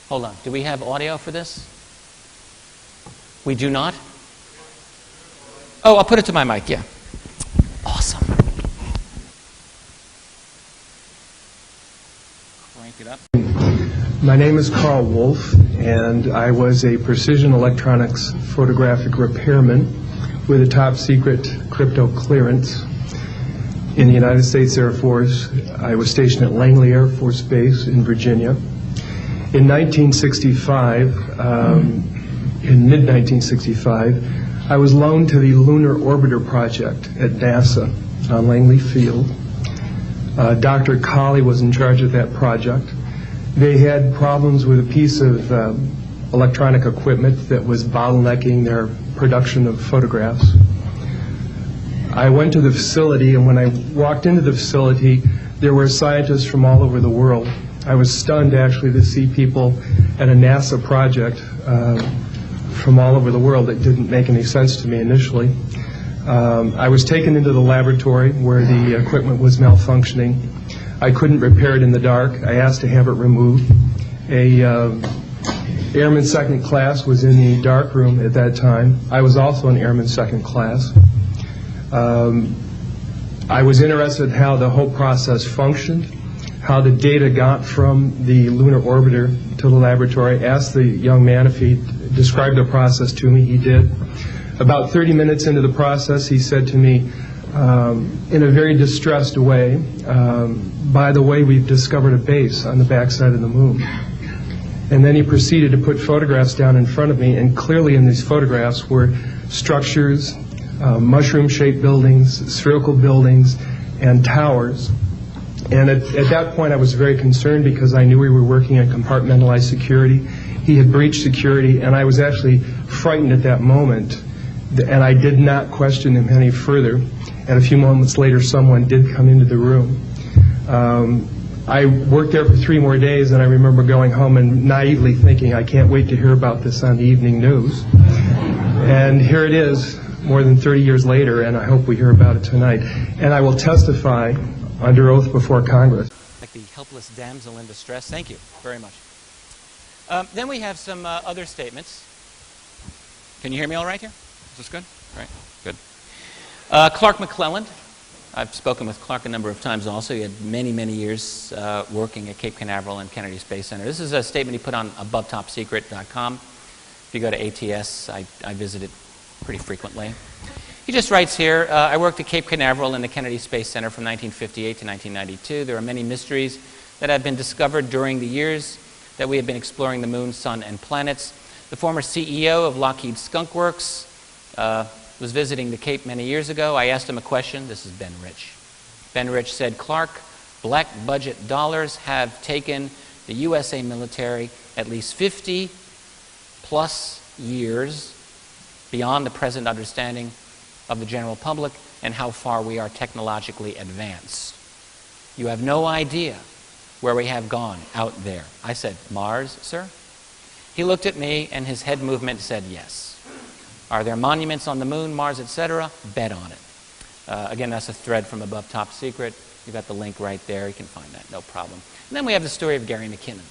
Hold on. Do we have audio for this? We do not? Oh, I'll put it to my mic, yeah. Awesome. Crank it up. My name is Carl Wolf, and I was a precision electronics photographic repairman with a top secret crypto clearance in the United States Air Force. I was stationed at Langley Air Force Base in Virginia. In 1965, in mid-1965, I was loaned to the Lunar Orbiter project at NASA on Langley Field. Dr. Colley was in charge of that project. They had problems with a piece of electronic equipment that was bottlenecking their production of photographs. I went to the facility, and when I walked into the facility, there were scientists from all over the world. I was stunned, actually, to see people at a NASA project from all over the world. It didn't make any sense to me initially. I was taken into the laboratory where the equipment was malfunctioning. I couldn't repair it in the dark. I asked to have it removed. Airman second class was in the dark room at that time. I was also an airman second class. I was interested in how the whole process functioned, how the data got from the lunar orbiter to the laboratory. Asked the young man if he described the process to me. He did. About 30 minutes into the process, he said to me, in a very distressed way, by the way, we've discovered a base on the backside of the moon. And then he proceeded to put photographs down in front of me, and clearly in these photographs were structures, mushroom-shaped buildings, spherical buildings, and towers. And at that point I was very concerned because I knew we were working on compartmentalized security. He had breached security, and I was actually frightened at that moment, and I did not question him any further. And a few moments later, someone did come into the room. I worked there for 3 more days, and I remember going home and naively thinking, I can't wait to hear about this on the evening news. And here it is, more than 30 years later, and I hope we hear about it tonight. And I will testify under oath before Congress. Like the helpless damsel in distress. Thank you very much. Then we have some other statements. Can you hear me all right here? Is this good? All right, good. Clark McClelland. I've spoken with Clark a number of times also. He had many, many years working at Cape Canaveral and Kennedy Space Center. This is a statement he put on abovetopsecret.com. If you go to ATS, I visit it pretty frequently. He just writes here, I worked at Cape Canaveral and the Kennedy Space Center from 1958 to 1992. There are many mysteries that have been discovered during the years that we have been exploring the moon, sun, and planets. The former CEO of Lockheed Skunk Works was visiting the Cape many years ago. I asked him a question. This is Ben Rich. Ben Rich said, Clark, black budget dollars have taken the USA military at least 50 plus years beyond the present understanding of the general public and how far we are technologically advanced. You have no idea where we have gone out there. I said, Mars, sir? He looked at me and his head movement said yes. Are there monuments on the moon, Mars, etc.? Bet on it. Again, that's a thread from Above Top Secret. You've got the link right there. You can find that, no problem. And then we have the story of Gary McKinnon.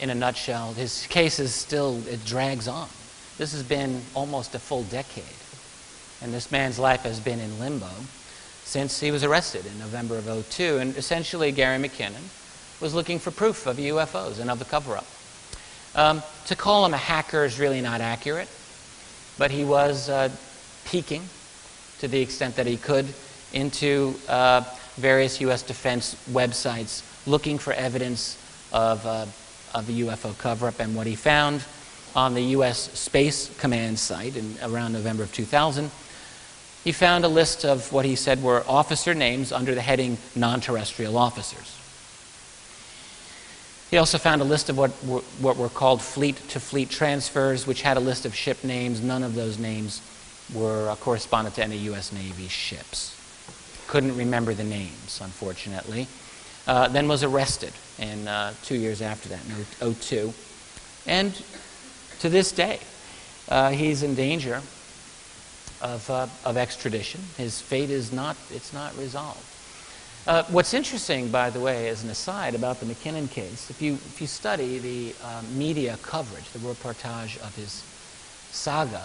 In a nutshell, his case is still, it drags on. This has been almost a full decade. And this man's life has been in limbo since he was arrested in November of '02. And essentially, Gary McKinnon was looking for proof of UFOs and of the cover-up. To call him a hacker is really not accurate, but he was peeking, to the extent that he could, into various U.S. defense websites looking for evidence of the UFO cover-up. And what he found on the U.S. Space Command site in around November of 2000, he found a list of what he said were officer names under the heading non-terrestrial officers. He also found a list of what were called fleet-to-fleet transfers, which had a list of ship names. None of those names were correspondent to any U.S. Navy ships. Couldn't remember the names, unfortunately. Then was arrested in 2 years after that, in '02. And to this day, he's in danger of extradition. His fate is not resolved. What's interesting, by the way, as an aside about the McKinnon case, if you study the media coverage, the reportage of his saga,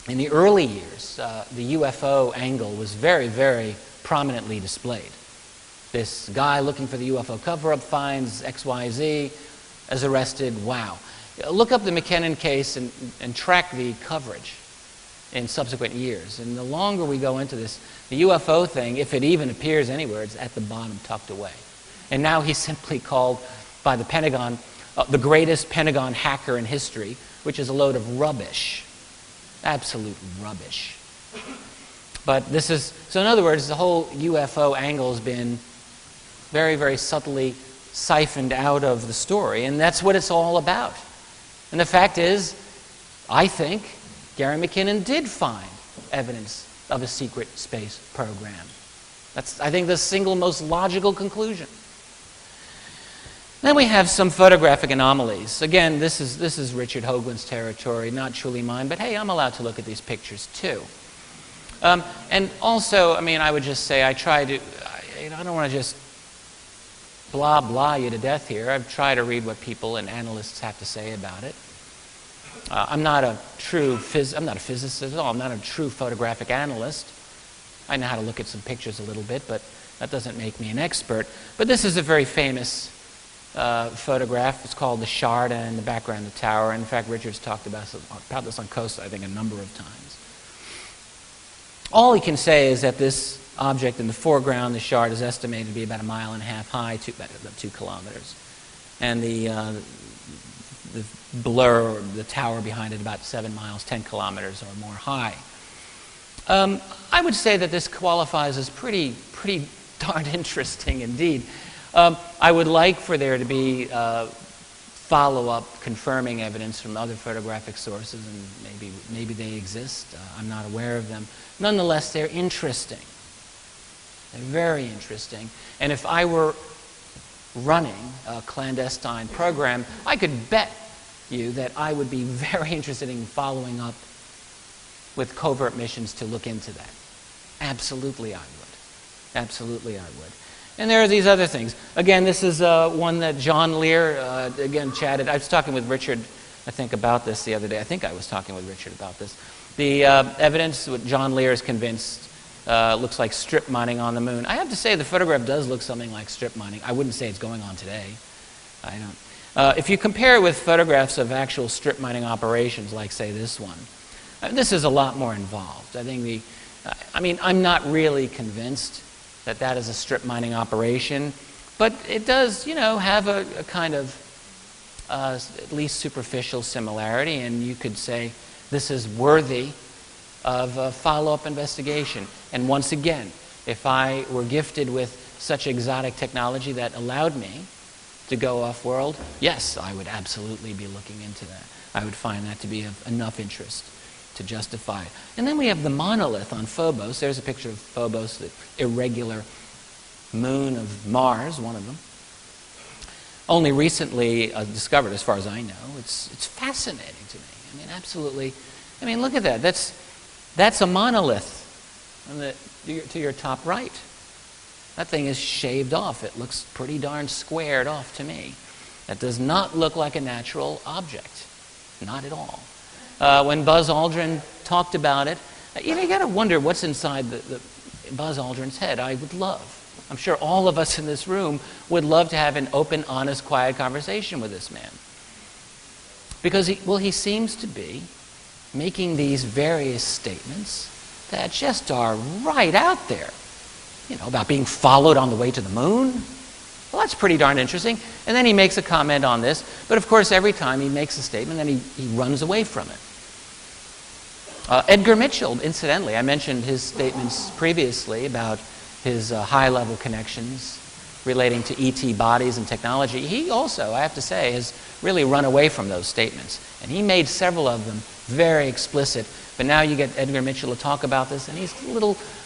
in the early years, the UFO angle was very, very prominently displayed. This guy looking for the UFO cover-up finds XYZ, is arrested, wow. Look up the McKinnon case and track the coverage in subsequent years. And the longer we go into this, the UFO thing, if it even appears anywhere, it's at the bottom, tucked away. And now he's simply called by the Pentagon the greatest Pentagon hacker in history, which is a load of rubbish. Absolute rubbish. But this is, so in other words, the whole UFO angle has been very, very subtly siphoned out of the story, and that's what it's all about. And the fact is, I think Gary McKinnon did find evidence of a secret space program. That's, I think, the single most logical conclusion. Then we have some photographic anomalies. Again, this is Richard Hoagland's territory, not truly mine, but hey, I'm allowed to look at these pictures too. And also, I mean, I would just say I try to, I don't want to just blah blah you to death here. I've tried to read what people and analysts have to say about it. I'm not a physicist at all. I'm not a true photographic analyst. I know how to look at some pictures a little bit, but that doesn't make me an expert. But this is a very famous photograph. It's called the Shard, and in the background the tower. In fact, Richard's talked about this on Coast, I think, a number of times. All he can say is that this object in the foreground, the Shard, is estimated to be about 1.5 miles high, about 2 kilometers. And the blur, or the tower behind it, about 7 miles, 10 kilometers or more high. I would say that this qualifies as pretty darn interesting indeed. I would like for there to be follow-up confirming evidence from other photographic sources, and maybe they exist. I'm not aware of them. Nonetheless, they're interesting. They're very interesting. And if I were running a clandestine program, I could bet you that I would be very interested in following up with covert missions to look into that. Absolutely I would. Absolutely I would. And there are these other things. Again, this is one that John Lear, again, chatted. I was talking with Richard, I think, about this the other day. I think I was talking with Richard about this. The evidence, what John Lear is convinced, looks like strip mining on the moon. I have to say the photograph does look something like strip mining. I wouldn't say it's going on today. I don't. If you compare it with photographs of actual strip mining operations, like, say, this one, this is a lot more involved. I think I'm not really convinced that that is a strip mining operation, but it does, have a kind of at least superficial similarity, and you could say this is worthy of a follow-up investigation. And once again, if I were gifted with such exotic technology that allowed me to go off-world, yes, I would absolutely be looking into that. I would find that to be of enough interest to justify it. And then we have the monolith on Phobos. There's a picture of Phobos, the irregular moon of Mars, one of them. Only recently discovered, as far as I know. It's fascinating to me. I mean, absolutely. I mean, look at that. That's a monolith to your top right. That thing is shaved off. It looks pretty darn squared off to me. That does not look like a natural object. Not at all. When Buzz Aldrin talked about it, you got to wonder what's inside the Buzz Aldrin's head. I'm sure all of us in this room would love to have an open, honest, quiet conversation with this man. Because he seems to be making these various statements that just are right out there. About being followed on the way to the moon. Well, that's pretty darn interesting. And then he makes a comment on this. But of course, every time he makes a statement, then he runs away from it. Edgar Mitchell, incidentally, I mentioned his statements previously about his high-level connections relating to ET bodies and technology. He also, I have to say, has really run away from those statements. And he made several of them very explicit. But now you get Edgar Mitchell to talk about this, and he's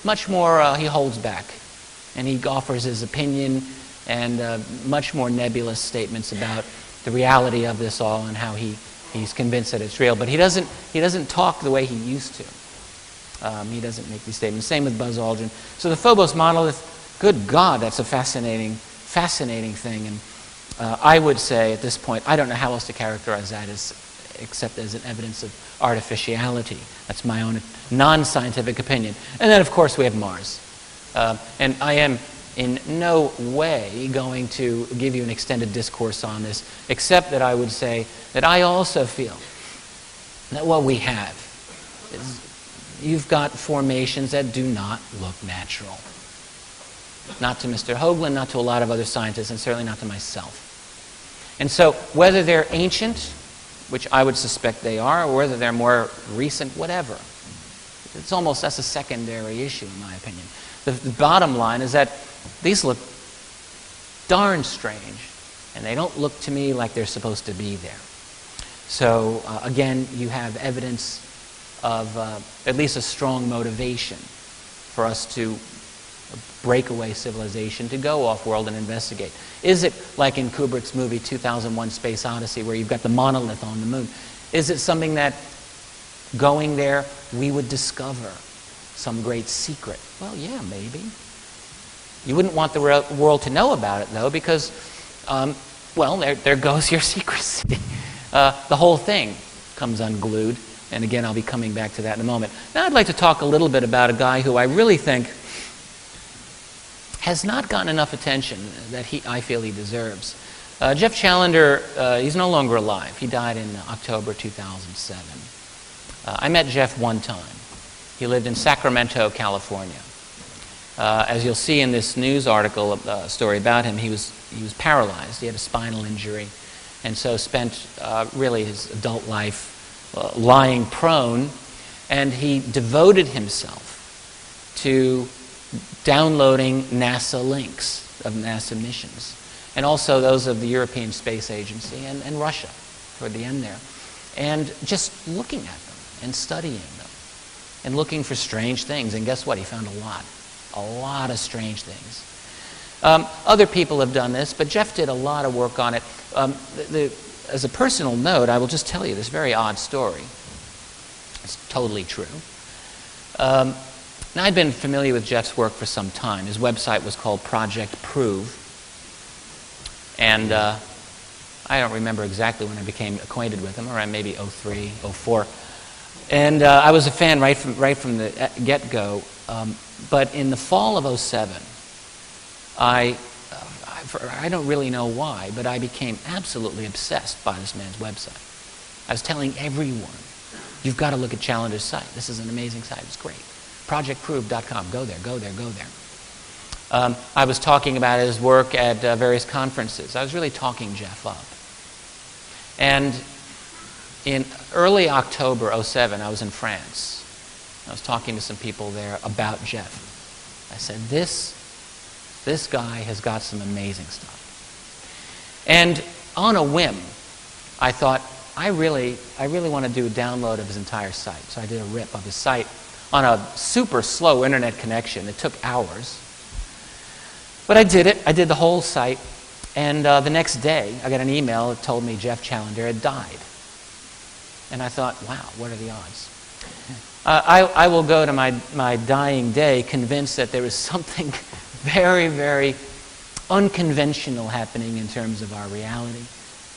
much more, he holds back. And he offers his opinion and much more nebulous statements about the reality of this all and how he's convinced that it's real. But he doesn't talk the way he used to. He doesn't make these statements. Same with Buzz Aldrin. So the Phobos monolith, good God, that's a fascinating thing. And I would say at this point, I don't know how else to characterize that except as an evidence of artificiality. That's my own non-scientific opinion. And then, of course, we have Mars. And I am in no way going to give you an extended discourse on this, except that I would say that I also feel that what we have is you've got formations that do not look natural. Not to Mr. Hoagland, not to a lot of other scientists, and certainly not to myself. And so whether they're ancient, which I would suspect they are, or whether they're more recent, whatever, that's a secondary issue in my opinion. The bottom line is that these look darn strange, and they don't look to me like they're supposed to be there. So again, you have evidence of at least a strong motivation for us to break away civilization, to go off-world and investigate. Is it like in Kubrick's movie 2001: Space Odyssey, where you've got the monolith on the moon? Is it something that, going there, we would discover some great secret? Well, yeah, maybe. You wouldn't want the world to know about it, though, because, well, there goes your secrecy. The whole thing comes unglued, and again, I'll be coming back to that in a moment. Now I'd like to talk a little bit about a guy who I really think has not gotten enough attention that I feel he deserves. Jeff Challenger, he's no longer alive. He died in October 2007. I met Jeff one time. He lived in Sacramento, California. As you'll see in this news article story about him, he was paralyzed. He had a spinal injury, and so spent really his adult life lying prone, and he devoted himself to downloading NASA links of NASA missions, and also those of the European Space Agency and Russia toward the end there, and just looking at them and studying them and looking for strange things. And guess what? He found a lot of strange things. Other people have done this, but Jeff did a lot of work on it. As a personal note, I will just tell you this very odd story. It's totally true. Now, I'd been familiar with Jeff's work for some time. His website was called Project Prove. And I don't remember exactly when I became acquainted with him, around maybe 03, 04. And I was a fan right from the get-go. But in the fall of 07, I don't really know why, but I became absolutely obsessed by this man's website. I was telling everyone, you've got to look at Challenger's site. This is an amazing site. It's great. ProjectProve.com. Go there, go there, go there. I was talking about his work at various conferences. I was really talking Jeff up. And in early October 07, I was in France. I was talking to some people there about Jeff. I said, this guy has got some amazing stuff. And on a whim, I thought, I really want to do a download of his entire site. So I did a rip of his site on a super slow internet connection. It took hours. But I did it. I did the whole site. And the next day, I got an email that told me Jeff Challenger had died. And I thought, wow, what are the odds? I will go to my dying day convinced that there is something very, very unconventional happening in terms of our reality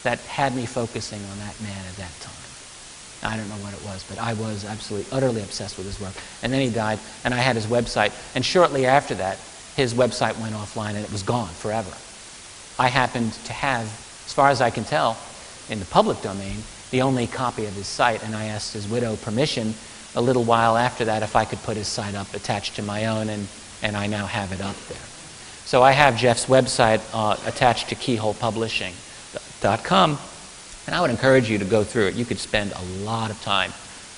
that had me focusing on that man at that time. I don't know what it was, but I was absolutely, utterly obsessed with his work. And then he died, and I had his website. And shortly after that, his website went offline, and it was gone forever. I happened to have, as far as I can tell, in the public domain, the only copy of his site, and I asked his widow permission a little while after that if I could put his site up attached to my own, and I now have it up there. So I have Jeff's website attached to keyholepublishing.com, and I would encourage you to go through it. You could spend a lot of time,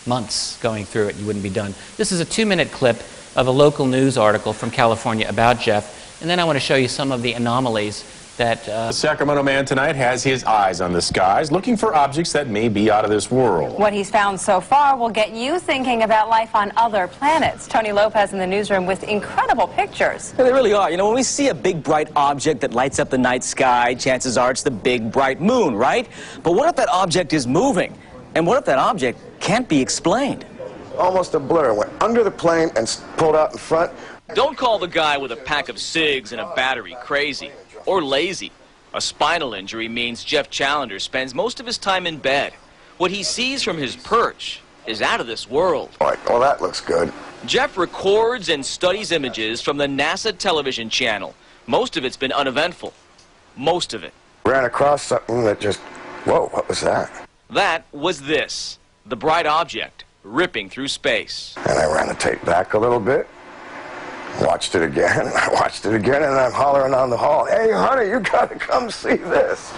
months, going through it. You wouldn't be done. This is a 2-minute clip of a local news article from California about Jeff, and then I want to show you some of the anomalies that... The Sacramento man tonight has his eyes on the skies, looking for objects that may be out of this world. What he's found so far will get you thinking about life on other planets. Tony Lopez in the newsroom with incredible pictures. Yeah, they really are. You know, when we see a big, bright object that lights up the night sky, chances are it's the big, bright moon, right? But what if that object is moving? And what if that object can't be explained? Almost a blur. Went under the plane and pulled out in front. Don't call the guy with a pack of cigs and a battery crazy or lazy. A spinal injury means Jeff Challenger spends most of his time in bed. What he sees from his perch is out of this world. Well, that looks good. Jeff records and studies images from the NASA television channel. Most of it's been uneventful. Most of it. Ran across something that just, whoa, what was that? That was this, the bright object ripping through space. And I ran the tape back a little bit, watched it again, I watched it again, and I'm hollering on the hall, hey, honey, you gotta come see this.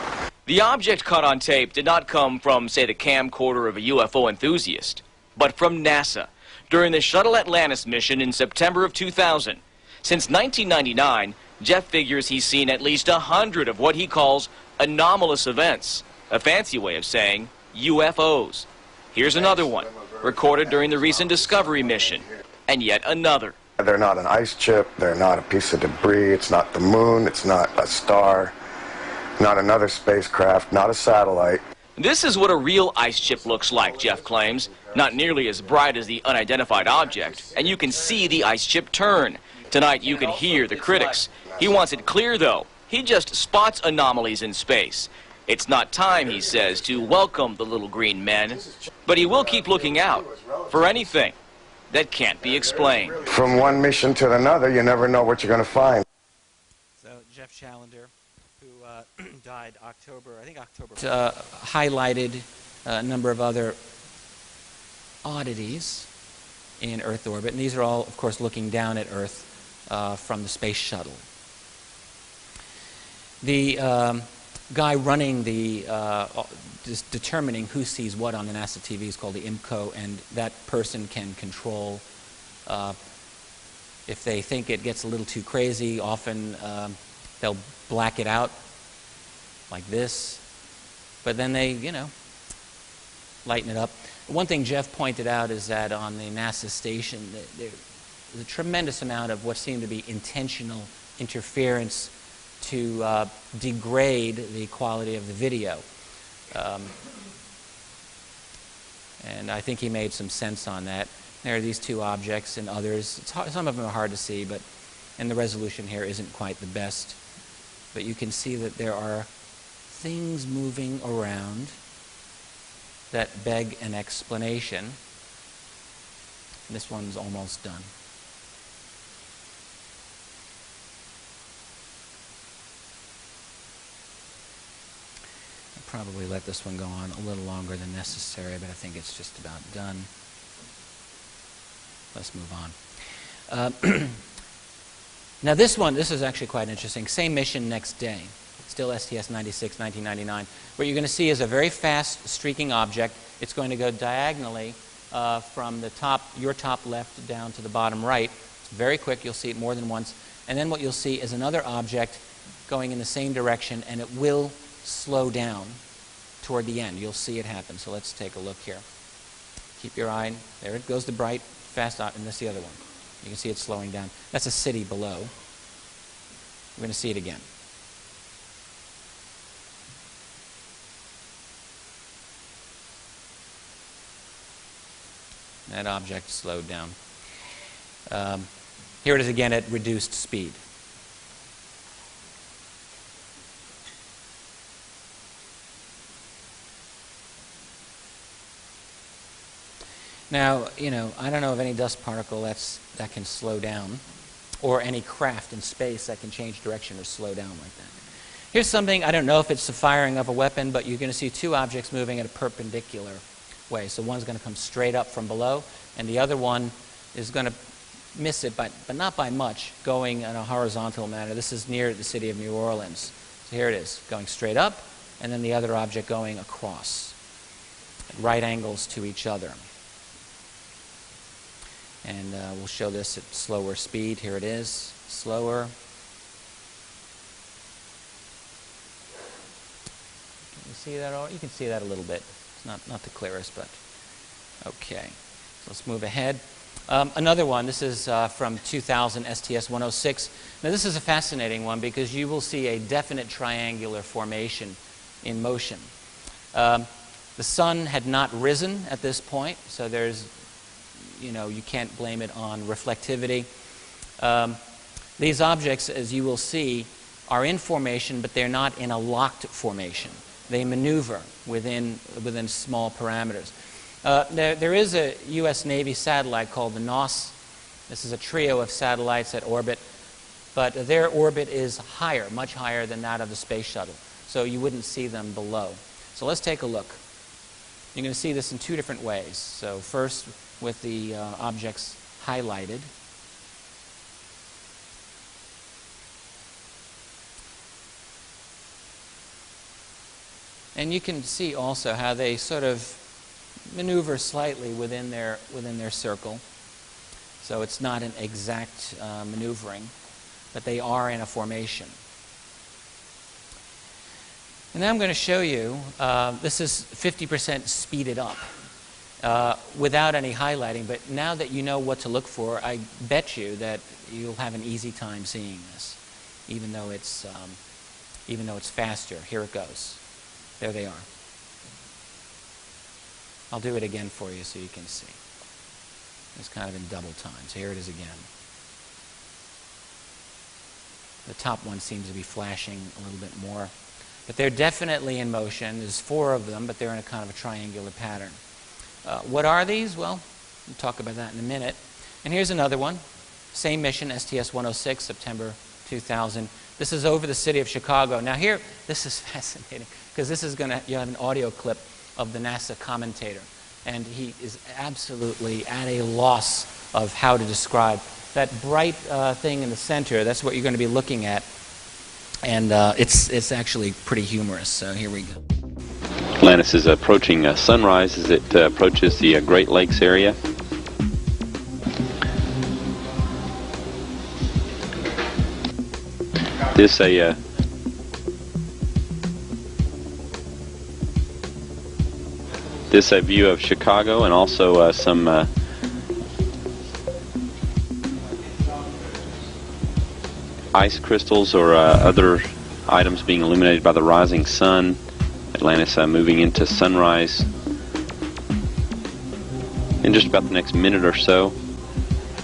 The object caught on tape did not come from, say, the camcorder of a UFO enthusiast, but from NASA during the Shuttle Atlantis mission in September of 2000. Since 1999, Jeff figures he's seen at least 100 of what he calls anomalous events, a fancy way of saying UFOs. Here's another one, recorded during the recent Discovery mission, and yet another. They're not an ice chip, they're not a piece of debris, it's not the moon, it's not a star, not another spacecraft, not a satellite. This is what a real ice chip looks like, Jeff claims. Not nearly as bright as the unidentified object, and you can see the ice chip turn. Tonight you can hear the critics. He wants it clear, though. He just spots anomalies in space. It's not time, he says, to welcome the little green men, but he will keep looking out for anything that can't be explained. From one mission to another, you never know what you're going to find. So Jeff Challenger, who died October, highlighted a number of other oddities in Earth orbit, and these are all, of course, looking down at Earth from the space shuttle. The guy running the, just determining who sees what on the NASA TV is called the IMCO, and that person can control, if they think it gets a little too crazy, often they'll black it out like this, but then they, lighten it up. One thing Jeff pointed out is that on the NASA station, there's a tremendous amount of what seemed to be intentional interference to degrade the quality of the video. And I think he made some sense on that. There are these two objects and others. Some of them are hard to see, and the resolution here isn't quite the best. But you can see that there are things moving around that beg an explanation. This one's almost done. I'll probably let this one go on a little longer than necessary, but I think it's just about done. Let's move on. Now this is actually quite interesting. Same mission next day. Still STS-96, 1999. What you're going to see is a very fast streaking object. It's going to go diagonally from the top, your top left down to the bottom right. It's very quick. You'll see it more than once. And then what you'll see is another object going in the same direction, and it will slow down toward the end. You'll see it happen. So let's take a look here. Keep your eye. There it goes, the bright, fast, and that's the other one. You can see it slowing down. That's a city below. We're going to see it again. That object slowed down. Here it is again at reduced speed. Now, I don't know of any dust particle that can slow down, or any craft in space that can change direction or slow down like that. Here's something, I don't know if it's the firing of a weapon, but you're going to see two objects moving at a perpendicular way. So one's going to come straight up from below, and the other one is going to miss it, but not by much, going in a horizontal manner. This is near the city of New Orleans. So here it is, going straight up, and then the other object going across, at right angles to each other. And we'll show this at slower speed. Here it is, slower. Can you see that? You can see that a little bit. It's not the clearest, but okay. So let's move ahead. Another one, this is from 2000, STS-106. Now this is a fascinating one because you will see a definite triangular formation in motion. The sun had not risen at this point, so there's, you can't blame it on reflectivity. These objects, as you will see, are in formation, but they're not in a locked formation. They maneuver within small parameters. There is a U.S. Navy satellite called the NOS. This is a trio of satellites that orbit, but their orbit is higher, much higher than that of the space shuttle. So you wouldn't see them below. So let's take a look. You're going to see this in two different ways. So first, with the objects highlighted. And you can see also how they sort of maneuver slightly within their circle. So it's not an exact maneuvering, but they are in a formation. And now I'm going to show you, this is 50% speeded up without any highlighting, but now that you know what to look for, I bet you that you'll have an easy time seeing this, even though it's faster. Here it goes. There they are. I'll do it again for you so you can see. It's kind of in double time. So here it is again. The top one seems to be flashing a little bit more. But they're definitely in motion. There's 4 of them, but they're in a kind of a triangular pattern. What are these? Well, we'll talk about that in a minute. And here's another one. Same mission, STS-106, September 2000. This is over the city of Chicago. Now here, this is fascinating, because this is you have an audio clip of the NASA commentator. And he is absolutely at a loss of how to describe that bright thing in the center. That's what you're going to be looking at. And it's actually pretty humorous. So here we go. Atlantis is approaching sunrise as it approaches the Great Lakes area. This a view of Chicago, and also some ice crystals or other items being illuminated by the rising sun. Atlantis moving into sunrise in just about the next minute or so.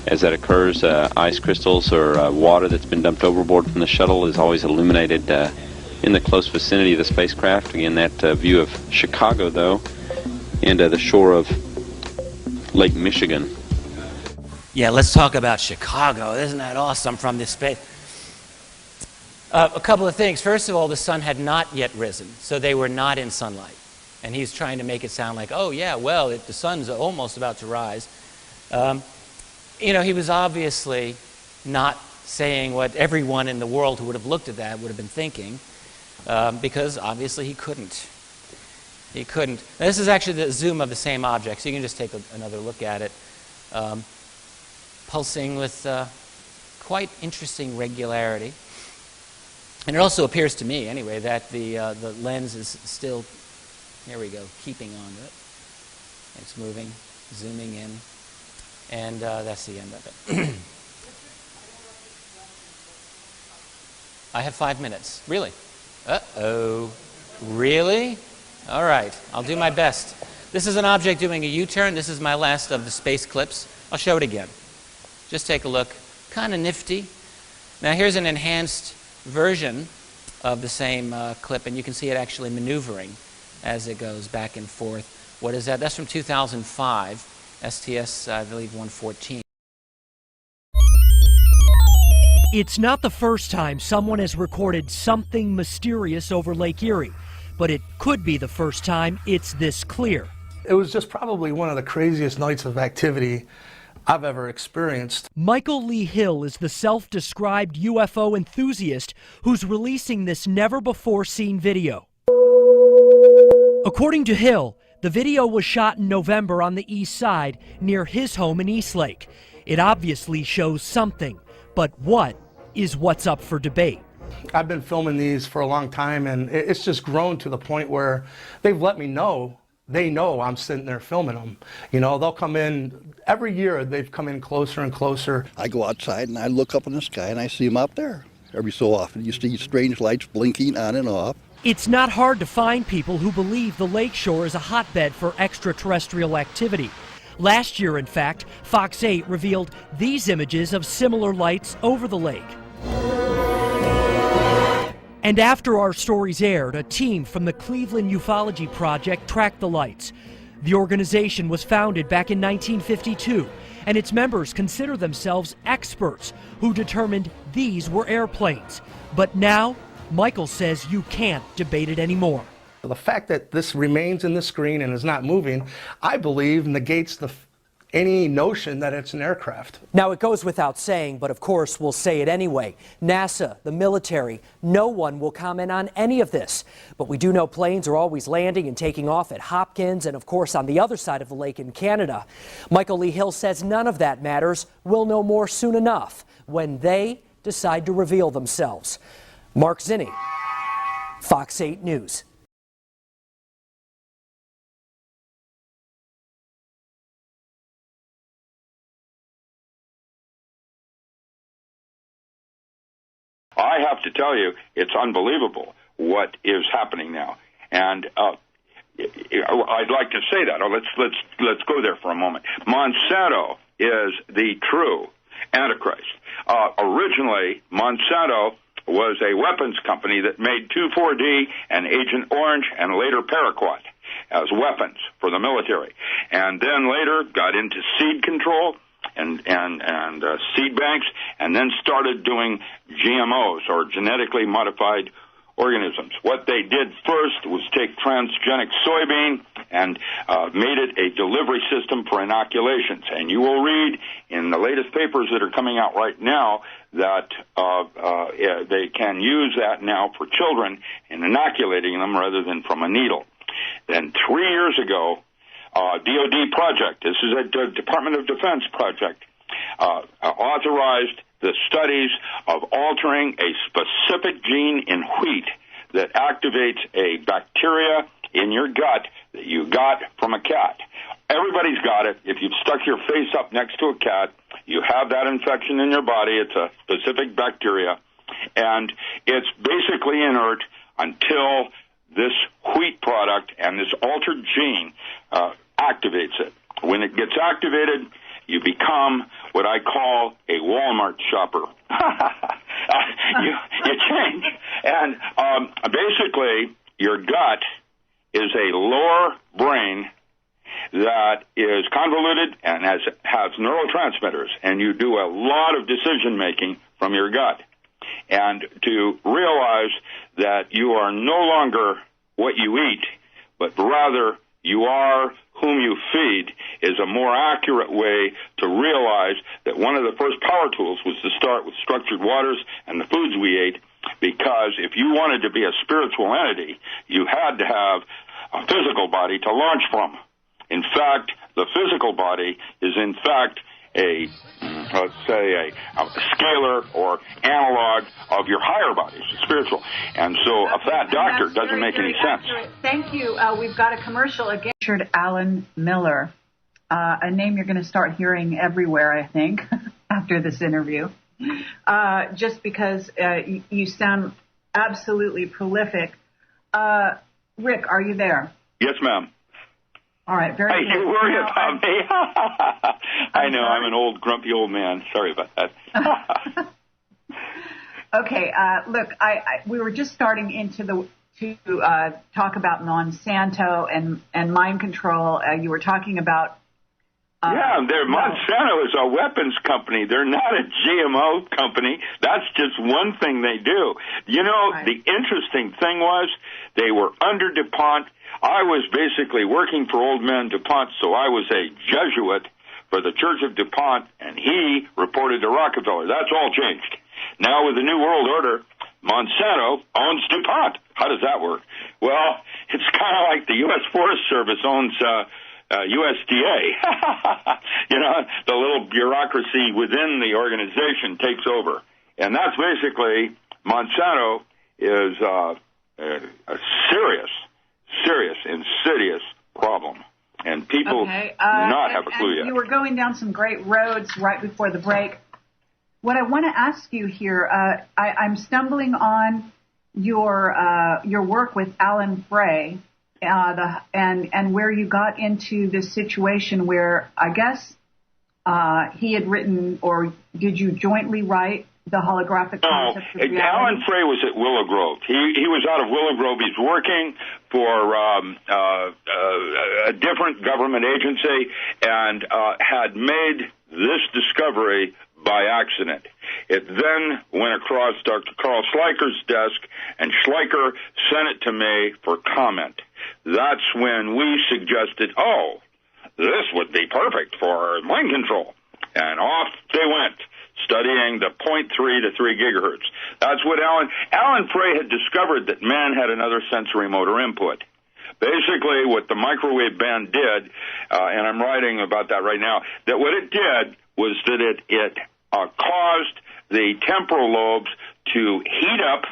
As that occurs, ice crystals or water that's been dumped overboard from the shuttle is always illuminated in the close vicinity of the spacecraft. Again, that view of Chicago, though, and the shore of Lake Michigan. Yeah, let's talk about Chicago. Isn't that awesome from this space? A couple of things. First of all, the sun had not yet risen, so they were not in sunlight. And he's trying to make it sound like, oh, yeah, well, the sun's almost about to rise. You know, he was obviously not saying what everyone in the world who would have looked at that would have been thinking, because obviously he couldn't. He couldn't. Now, this is actually the zoom of the same object, so you can just take another look at it. Pulsing with quite interesting regularity. And it also appears to me, anyway, that the lens is still, here we go, keeping on to it. It's moving, zooming in, and that's the end of it. I have 5 minutes. Really? Uh-oh. Really? All right. I'll do my best. This is an object doing a U-turn. This is my last of the space clips. I'll show it again. Just take a look. Kind of nifty. Now here's an enhanced version of the same clip, and you can see it actually maneuvering as it goes back and forth. What is that? That's from 2005, STS, I believe, 114. It's not the first time someone has recorded something mysterious over Lake Erie, but it could be the first time it's this clear. It was just probably one of the craziest nights of activity I've ever experienced. Michael Lee Hill is the self-described UFO enthusiast who's releasing this never-before-seen video. According to Hill, the video was shot in November on the east side near his home in Eastlake. It obviously shows something, but what is what's up for debate. I've been filming these for a long time, and it's just grown to the point where they've let me know. They know I'm sitting there filming them. You know, they'll come in, every year they've come in closer and closer. I go outside and I look up in the sky and I see them out there. Every so often you see strange lights blinking on and off. It's not hard to find people who believe the lakeshore is a hotbed for extraterrestrial activity. Last year, in fact, Fox 8 revealed these images of similar lights over the lake. And after our stories aired, a team from the Cleveland Ufology Project tracked the lights. The organization was founded back in 1952, and its members consider themselves experts who determined these were airplanes. But now, Michael says you can't debate it anymore. The fact that this remains in the screen and is not moving, I believe, negates any notion that it's an aircraft. Now, it goes without saying, but of course we'll say it anyway. NASA, the military, no one will comment on any of this. But we do know planes are always landing and taking off at Hopkins and, of course, on the other side of the lake in Canada. Michael Lee Hill says none of that matters. We'll know more soon enough when they decide to reveal themselves. Mark Zinni, Fox 8 News. I have to tell you, it's unbelievable what is happening now, and I'd like to say that. Let's go there for a moment. Monsanto is the true Antichrist. Originally, Monsanto was a weapons company that made 2,4-D and Agent Orange and later Paraquat as weapons for the military, and then later got into seed control and seed banks, and then started doing GMOs, or genetically modified organisms. What they did first was take transgenic soybean and made it a delivery system for inoculations. And you will read in the latest papers that are coming out right now that they can use that now for children in inoculating them rather than from a needle. Then 3 years ago, DOD project, this is a Department of Defense project, authorized the studies of altering a specific gene in wheat that activates a bacteria in your gut that you got from a cat. Everybody's got it. If you've stuck your face up next to a cat, you have that infection in your body. It's a specific bacteria, and it's basically inert until this wheat product and this altered gene activates it. When it gets activated, you become what I call a Walmart shopper. you change. And basically, your gut is a lower brain that is convoluted and has neurotransmitters, and you do a lot of decision-making from your gut. And to realize that you are no longer what you eat, but rather you are whom you feed, is a more accurate way to realize that one of the first power tools was to start with structured waters and the foods we ate, because if you wanted to be a spiritual entity, you had to have a physical body to launch from. In fact, the physical body is in fact a scalar or analog of your higher bodies, spiritual. And so a fat doctor doesn't make any sense. Thank you. We've got a commercial again. Richard Alan Miller, a name you're going to start hearing everywhere, I think, after this interview, just because you sound absolutely prolific. Rick, are you there? Yes, ma'am. All right, very good. Hey, you worry about me. I know, I'm an old, grumpy old man. Sorry about that. Okay, look, we were just starting to talk about Monsanto and mind control. You were talking about... Monsanto is a weapons company. They're not a GMO company. That's just one thing they do. You know, right. The interesting thing was they were under DuPont. I was basically working for old man DuPont, so I was a Jesuit for the Church of DuPont, and he reported to Rockefeller. That's all changed. Now with the New World Order, Monsanto owns DuPont. How does that work? Well, it's kind of like the U.S. Forest Service owns USDA. You know, the little bureaucracy within the organization takes over. And that's basically, Monsanto is a serious, insidious problem. And people do not have a clue yet. You were going down some great roads right before the break. What I want to ask you here, I'm stumbling on your work with Alan Frey, and where you got into this situation where I guess he had written, or did you jointly write the holographic concept of reality? Alan Frey was at Willow Grove. He was out of Willow Grove. He's working for a different government agency and had made this discovery by accident. It then went across Dr. Carl Schleicher's desk, and Schleicher sent it to me for comment. That's when we suggested, oh, this would be perfect for mind control. And off they went, studying the 0.3 to 3 gigahertz. That's what Alan Frey had discovered, that man had another sensory motor input. Basically, what the microwave band did, and I'm writing about that right now, that what it did was that it caused the temporal lobes to heat up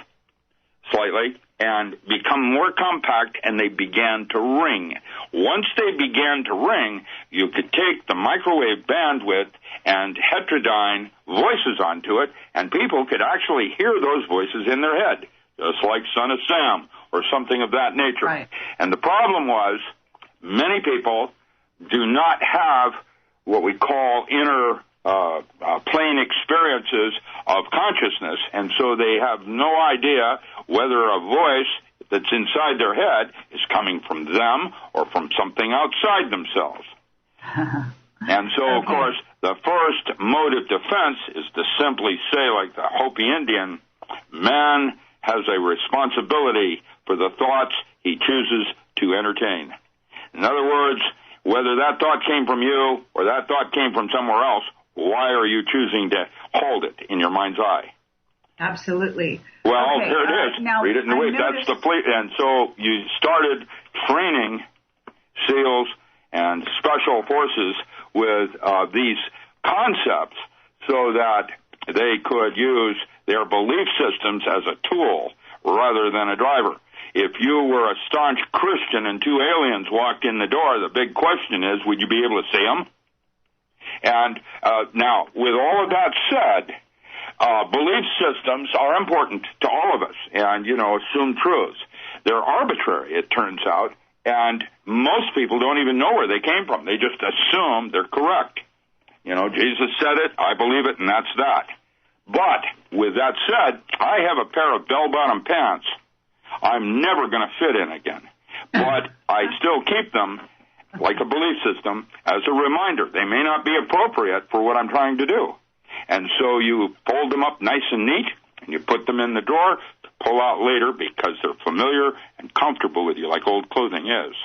slightly and become more compact, and they began to ring. Once they began to ring, you could take the microwave bandwidth and heterodyne voices onto it, and people could actually hear those voices in their head, just like Son of Sam or something of that nature. Right. And the problem was, many people do not have what we call inner plane experiences of consciousness, and so they have no idea whether a voice that's inside their head is coming from them or from something outside themselves. And so, of course, the first mode of defense is to simply say, like the Hopi Indian, man has a responsibility for the thoughts he chooses to entertain. In other words, whether that thought came from you or that thought came from somewhere else, why are you choosing to hold it in your mind's eye? Absolutely. Well, okay, here it is. Now, read it in the way. That's the fleet. And so you started training SEALs and special forces with these concepts so that they could use their belief systems as a tool rather than a driver. If you were a staunch Christian and 2 aliens walked in the door, the big question is, would you be able to see them? And now, with all of that said, belief systems are important to all of us, and, assumed truths. They're arbitrary, it turns out, and most people don't even know where they came from. They just assume they're correct. Jesus said it, I believe it, and that's that. But, with that said, I have a pair of bell-bottom pants I'm never going to fit in again. But I still keep them like a belief system as a reminder. They may not be appropriate for what I'm trying to do. And so you fold them up nice and neat, and you put them in the drawer to pull out later because they're familiar and comfortable with you, like old clothing is.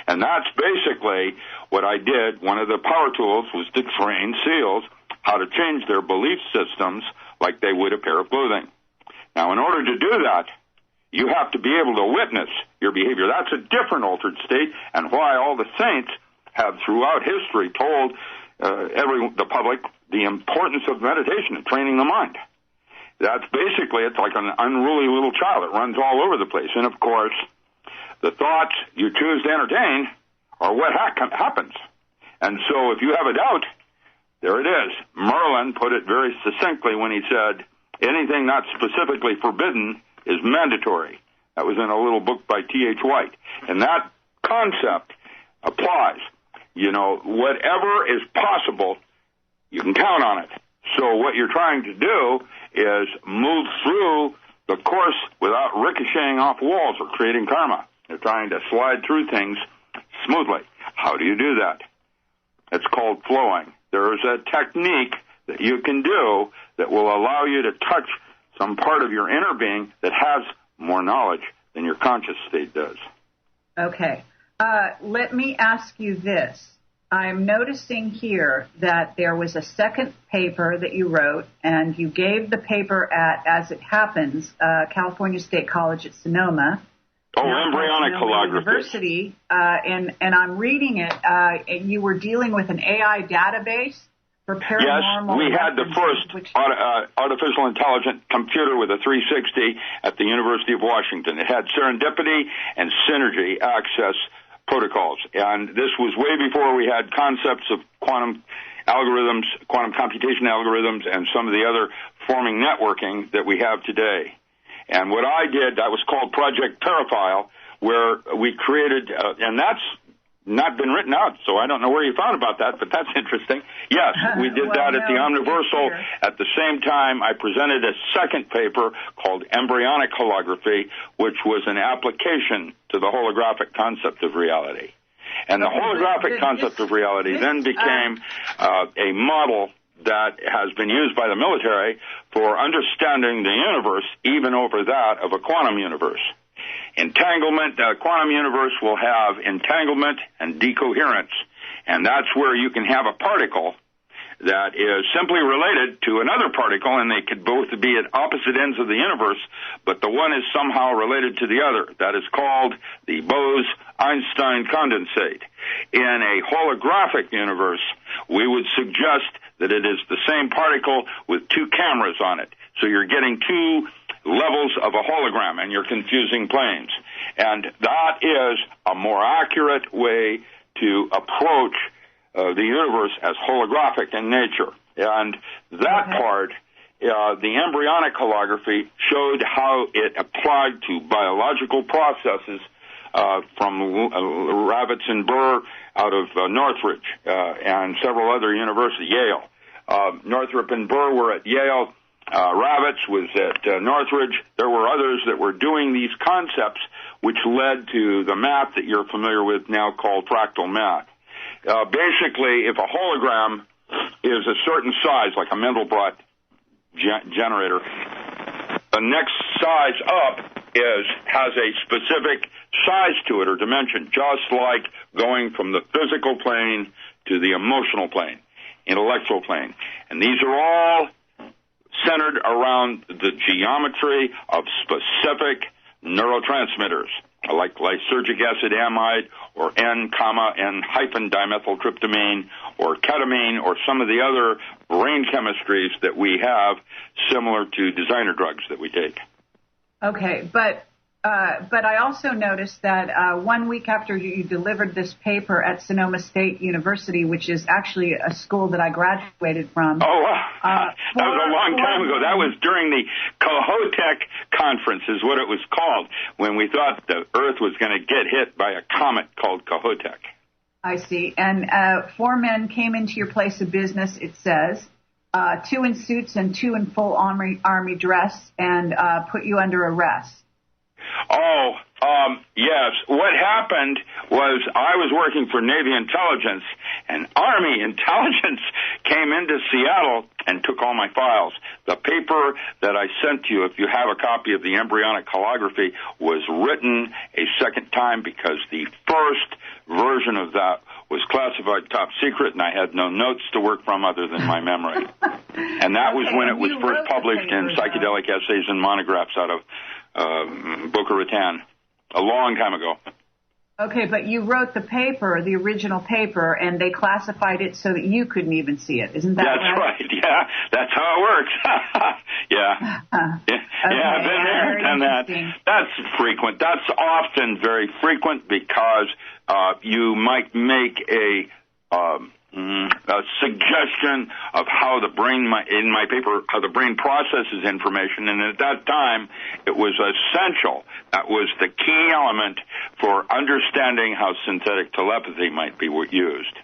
And that's basically what I did. One of the power tools was to train SEALs how to change their belief systems like they would a pair of clothing. Now, in order to do that, you have to be able to witness your behavior. That's a different altered state, and why all the saints have throughout history told the public the importance of meditation and training the mind. That's basically, it's like an unruly little child. It runs all over the place. And, of course, the thoughts you choose to entertain are what happens. And so if you have a doubt, there it is. Merlin put it very succinctly when he said, anything not specifically forbidden is mandatory. That was in a little book by T.H. White. And that concept applies. Whatever is possible, you can count on it. So what you're trying to do is move through the course without ricocheting off walls or creating karma. You're trying to slide through things smoothly. How do you do that? It's called flowing. There is a technique that you can do that will allow you to touch some part of your inner being that has more knowledge than your conscious state does. Okay. Let me ask you this. I'm noticing here that there was a second paper that you wrote, and you gave the paper at, as it happens, California State College at Sonoma. Embryonic holography. University, and I'm reading it. And you were dealing with an AI database for paranormal. Yes, we had the first artificial intelligent computer with a 360 at the University of Washington. It had serendipity and synergy access protocols, and this was way before we had concepts of quantum algorithms, quantum computation algorithms, and some of the other forming networking that we have today. And what I did, that was called Project Paraphile, where we created, and that's not been written out, so I don't know where you found about that, but that's interesting. Yes, we did that at the Omniversal. At the same time, I presented a second paper called Embryonic Holography, which was an application to the holographic concept of reality. And the holographic concept of reality then became a model that has been used by the military for understanding the universe, even over that of a quantum universe. Entanglement, the quantum universe will have entanglement and decoherence, and that's where you can have a particle that is simply related to another particle, and they could both be at opposite ends of the universe, but the one is somehow related to the other. That is called the Bose-Einstein condensate. In a holographic universe, we would suggest that it is the same particle with two cameras on it. So you're getting two levels of a hologram, and you're confusing planes. And that is a more accurate way to approach the universe as holographic in nature. And that part, the embryonic holography, showed how it applied to biological processes from Rabbits and Burr out of Northridge and several other universities, Yale. Northrop and Burr were at Yale. Rabbits was at Northridge. There were others that were doing these concepts, which led to the math that you're familiar with now called fractal math. Basically, if a hologram is a certain size, like a Mandelbrot generator, the next size up has a specific size to it or dimension, just like going from the physical plane to the emotional plane, intellectual plane. And these are all centered around the geometry of specific neurotransmitters, like lysergic acid amide or N-N-dimethyltryptamine or ketamine or some of the other brain chemistries that we have similar to designer drugs that we take. Okay, but I also noticed that 1 week after you delivered this paper at Sonoma State University, which is actually a school that I graduated from. Oh, that was a long time ago. That was during the Kohoutek conference is what it was called, when we thought the Earth was going to get hit by a comet called Kohoutek. I see. And 4 men came into your place of business, it says, 2 in suits and 2 in full army dress, and put you under arrest. Oh, yes. What happened was I was working for Navy intelligence, and Army intelligence came into Seattle and took all my files. The paper that I sent you, if you have a copy of the embryonic holography, was written a second time because the first version of that was classified top secret, and I had no notes to work from other than my memory. And that was when it was first published in Psychedelic Essays and Monographs out of Boca Raton, a long time ago. Okay, but you wrote the paper, the original paper, and they classified it so that you couldn't even see it. Isn't that right? That's right. Yeah, that's how it works. Yeah. I've been there and done that. That's frequent. That's often very frequent because you might make a suggestion of how the brain, in my paper, how the brain processes information, and at that time, it was essential. That was the key element for understanding how synthetic telepathy might be used.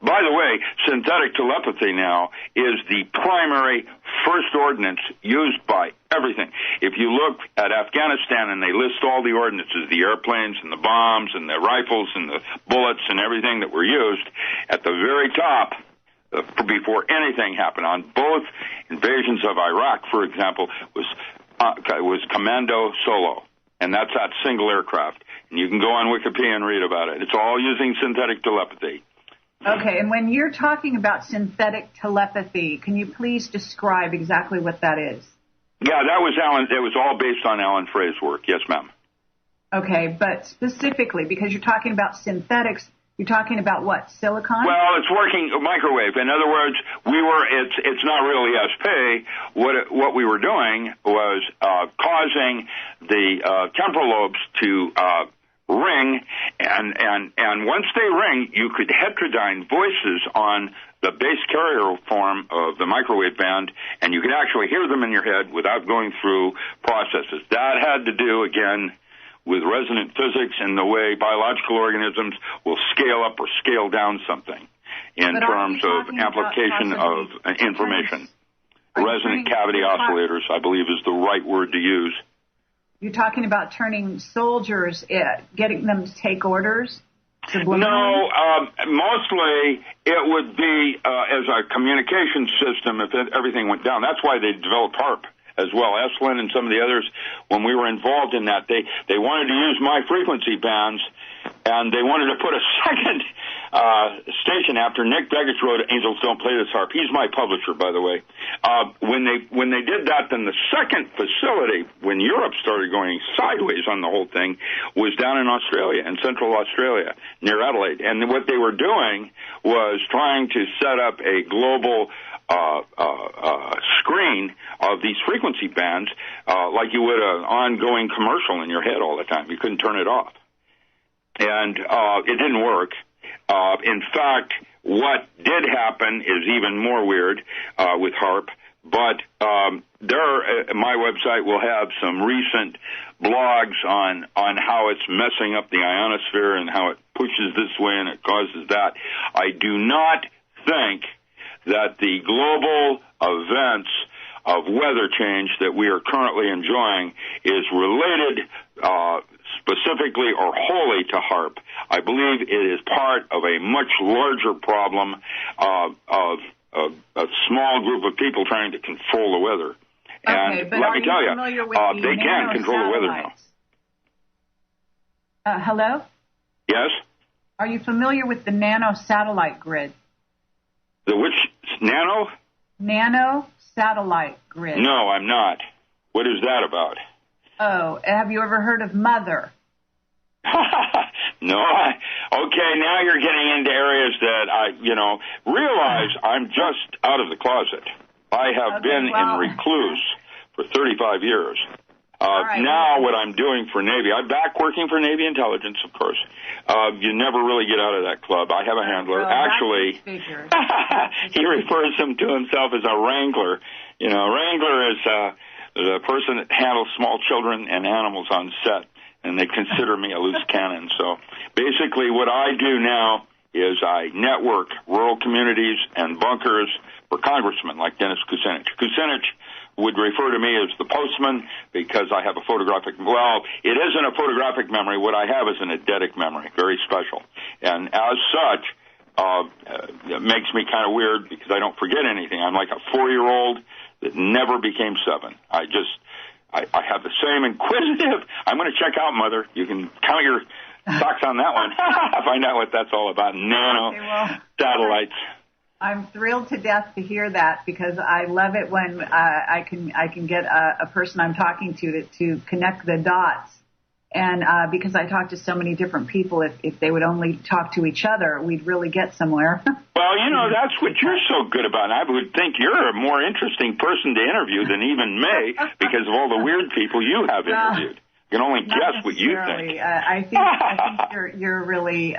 By the way, synthetic telepathy now is the primary first ordinance used by everything. If you look at Afghanistan and they list all the ordinances, the airplanes and the bombs and the rifles and the bullets and everything that were used, at the very top, before anything happened, on both invasions of Iraq, for example, was Commando Solo. And that's that single aircraft. And you can go on Wikipedia and read about it. It's all using synthetic telepathy. Okay, and when you're talking about synthetic telepathy, can you please describe exactly what that is? Yeah, that was Alan. It was all based on Alan Frey's work. Yes, ma'am. Okay, but specifically, because you're talking about synthetics, you're talking about what, silicon? Well, it's working microwave. In other words, it's not really SP. What we were doing was causing the temporal lobes to ring, and once they ring, you could heterodyne voices on the base carrier form of the microwave band, and you could actually hear them in your head without going through processes. That had to do, again, with resonant physics and the way biological organisms will scale up or scale down something in terms of application of information. Resonant cavity oscillators, I believe, is the right word to use. You're talking about turning soldiers, getting them to take orders? No, mostly it would be as a communication system if everything went down. That's why they developed HARP as well. Estlin and some of the others, when we were involved in that, they wanted to use my frequency bands, and they wanted to put a second station after Nick Begich wrote Angels Don't Play This Harp. He's my publisher, by the way. When they did that, then the second facility, when Europe started going sideways on the whole thing, was down in Australia, in central Australia, near Adelaide. And what they were doing was trying to set up a global screen of these frequency bands like you would an ongoing commercial in your head all the time. You couldn't turn it off. And it didn't work. In fact, what did happen is even more weird with HARP, but my website will have some recent blogs on how it's messing up the ionosphere and how it pushes this way and it causes that. I do not think that the global events of weather change that we are currently enjoying is related specifically or wholly to HARP. I believe it is part of a much larger problem of a small group of people trying to control the weather. And let me tell you, they can control the weather now. Hello? Yes? Are you familiar with the nano satellite grid? The which? Nano? Nano satellite grid. No, I'm not. What is that about? Oh, have you ever heard of Mother? No. Okay, now you're getting into areas that I, realize I'm just out of the closet. I have been in recluse for 35 years. Now what I'm doing for Navy, I'm back working for Navy Intelligence, of course. You never really get out of that club. I have a handler. Actually, he refers to himself as a wrangler. Wrangler is the person that handles small children and animals on set, and they consider me a loose cannon. So basically what I do now is I network rural communities and bunkers for congressmen like Dennis Kucinich. Kucinich would refer to me as the postman because I have a photographic, it isn't a photographic memory. What I have is an eidetic memory, very special. And as such, it makes me kind of weird because I don't forget anything. I'm like a 4-year-old that never became 7. I have the same inquisitive, I'm going to check out, Mother. You can count your socks on that one. Find out what that's all about. Nano satellites. I'm thrilled to death to hear that because I love it when I can get a person I'm talking to connect the dots. And because I talk to so many different people, if they would only talk to each other, we'd really get somewhere. Well, that's what you're so good about. I would think you're a more interesting person to interview than even me because of all the weird people you have interviewed. You can only guess what you think. I think you're really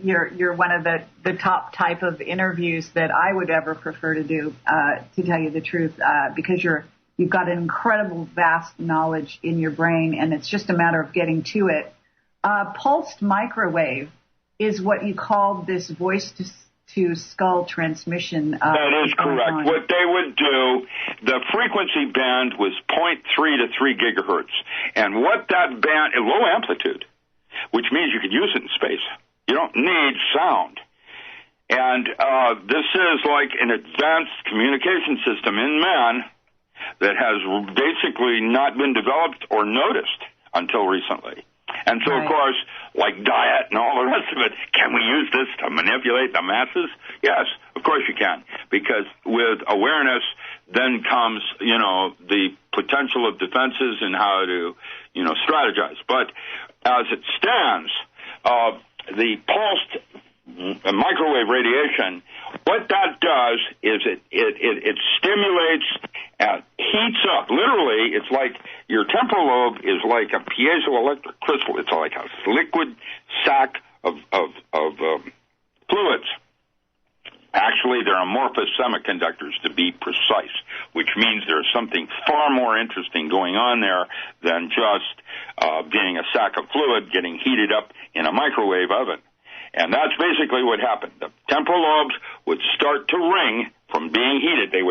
you're one of the top type of interviews that I would ever prefer to do, to tell you the truth, because you've got an incredible vast knowledge in your brain, and it's just a matter of getting to it. Pulsed microwave is what you call this voice to skull transmission. That is correct. What they would do, the frequency band was 0.3 to 3 gigahertz. And what that band, low amplitude, which means you could use it in space. You don't need sound. And this is like an advanced communication system in man that has basically not been developed or noticed until recently. And so, of course, like diet and all the rest of it, can we use this to manipulate the masses? Yes, of course you can, because with awareness then comes, the potential of defenses and how to, strategize. But as it stands, the pulsed microwave radiation, what that does is it stimulates and heats up. Literally, it's like your temporal lobe is like a piezoelectric crystal. It's like a liquid sack of fluids. Actually, they're amorphous semiconductors, to be precise, which means there's something far more interesting going on there than just being a sack of fluid getting heated up in a microwave oven. And that's basically what happened. The temporal lobes would start to ring from being heated. They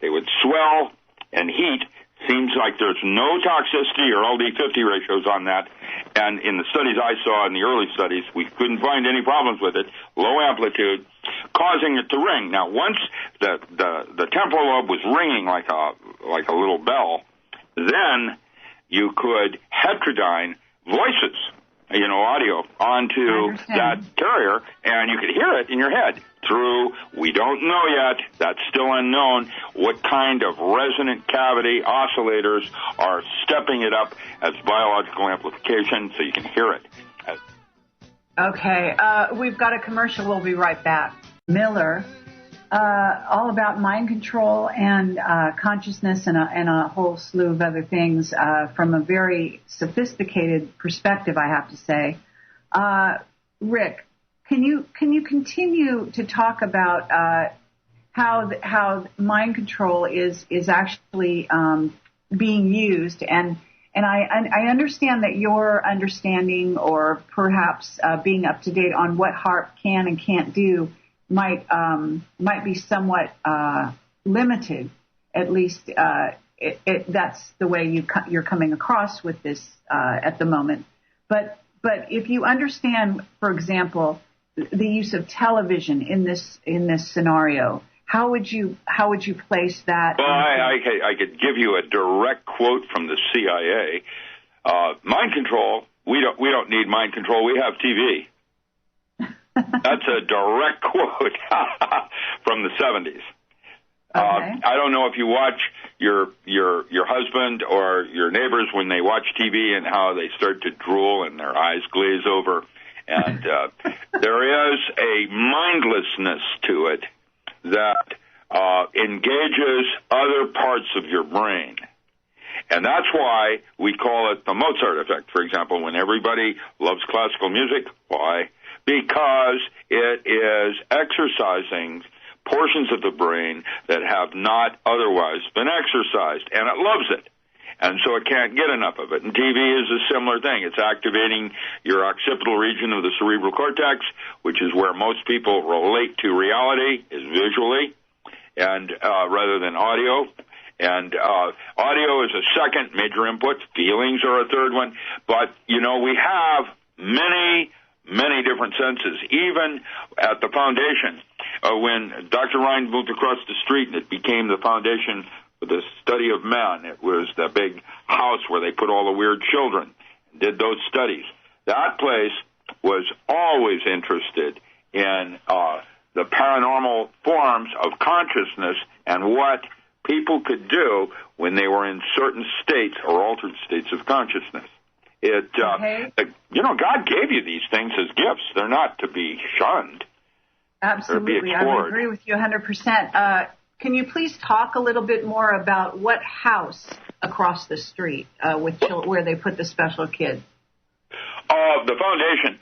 would swell and heat. Seems like there's no toxicity or LD50 ratios on that. And in the studies I saw, in the early studies, we couldn't find any problems with it. Low amplitude, causing it to ring. Now, once the temporal lobe was ringing like a little bell, then you could heterodyne voices, audio, onto that carrier, and you could hear it in your head through, we don't know yet, that's still unknown, what kind of resonant cavity oscillators are stepping it up as biological amplification so you can hear it. Okay, we've got a commercial. We'll be right back. Miller, all about mind control and consciousness and a whole slew of other things from a very sophisticated perspective, I have to say. Rick, can you continue to talk about how mind control is actually being used and I understand that your understanding or perhaps being up to date on what HAARP can and can't do might be somewhat limited. At least that's the way you're coming across with this at the moment. But if you understand, for example, the use of television in this scenario, how would you place that? Well, I could give you a direct quote from the CIA. Mind control. We don't need mind control. We have TV. That's a direct quote from the 70s. Okay. I don't know if you watch your husband or your neighbors when they watch TV and how they start to drool and their eyes glaze over. And there is a mindlessness to it that engages other parts of your brain. And that's why we call it the Mozart effect, for example, when everybody loves classical music. Why? Because it is exercising portions of the brain that have not otherwise been exercised, and it loves it. And so it can't get enough of it. And TV is a similar thing. It's activating your occipital region of the cerebral cortex, which is where most people relate to reality, is visually, and rather than audio. And audio is a second major input. Feelings are a third one. But, we have many different senses, even at the foundation. When Dr. Ryan moved across the street and it became the foundation for the study of man, it was the big house where they put all the weird children and did those studies. That place was always interested in the paranormal forms of consciousness and what people could do when they were in certain states or altered states of consciousness. God gave you these things as gifts. They're not to be shunned. Absolutely. I would agree with you 100%. Can you please talk a little bit more about what house across the street where they put the special kids? The foundation.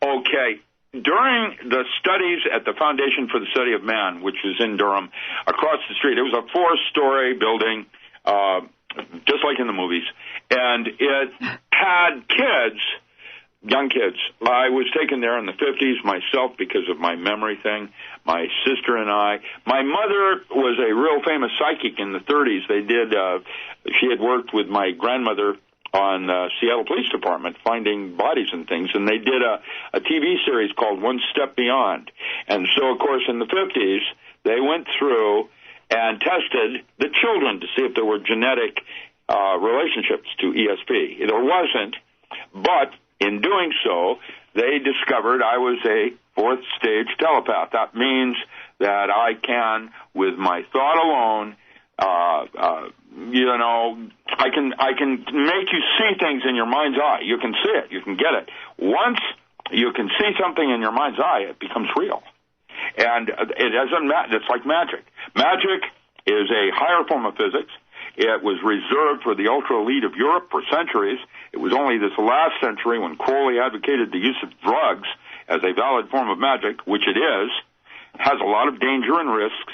Okay. During the studies at the Foundation for the Study of Man, which was in Durham, across the street, it was a 4-story building, just like in the movies, and it had kids, young kids. I was taken there in the 50s myself because of my memory thing, my sister and I. My mother was a real famous psychic in the 30s. She had worked with my grandmother on Seattle Police Department finding bodies and things, and they did a TV series called One Step Beyond. And so, of course, in the 50s, they went through and tested the children to see if there were genetic relationships to ESP. There wasn't, but in doing so, they discovered I was a 4th-stage telepath. That means that I can, with my thought alone, I can make you see things in your mind's eye. You can see it. You can get it. Once you can see something in your mind's eye, it becomes real. And it doesn't matter. It's like magic. Magic is a higher form of physics. It was reserved for the ultra-elite of Europe for centuries. It was only this last century when Crowley advocated the use of drugs as a valid form of magic, which it is, has a lot of danger and risks,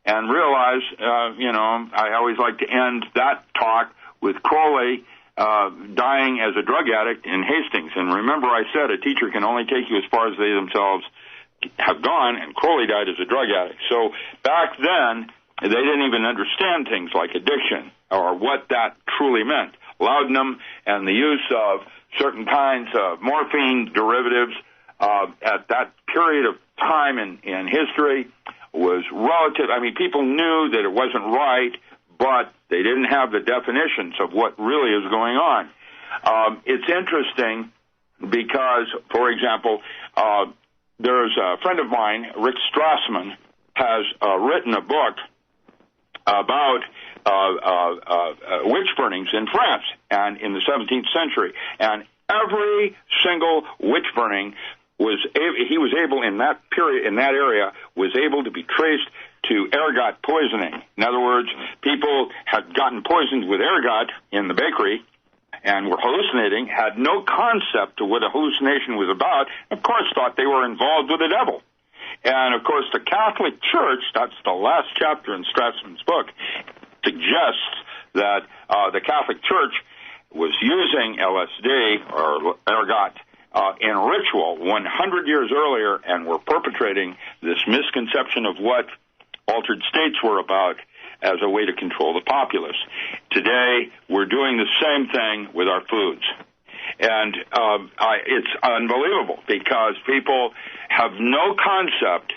and realize, I always like to end that talk with Crowley dying as a drug addict in Hastings. And remember, I said a teacher can only take you as far as they themselves have gone, and Crowley died as a drug addict. So back then, they didn't even understand things like addiction or what that truly meant. Laudanum and the use of certain kinds of morphine derivatives at that period of time in history was relative. I mean, people knew that it wasn't right, but they didn't have the definitions of what really is going on. It's interesting because, for example, there's a friend of mine, Rick Strassman, has written a book about witch burnings in France and in the 17th century. And every single witch burning he was able in that period, in that area, was able to be traced to ergot poisoning. In other words, people had gotten poisoned with ergot in the bakery and were hallucinating, had no concept of what a hallucination was about, of course thought they were involved with the devil. And, of course, the Catholic Church, that's the last chapter in Strassman's book, suggests that the Catholic Church was using LSD or ergot in ritual 100 years earlier and were perpetrating this misconception of what altered states were about as a way to control the populace. Today, we're doing the same thing with our foods. And it's unbelievable because people have no concept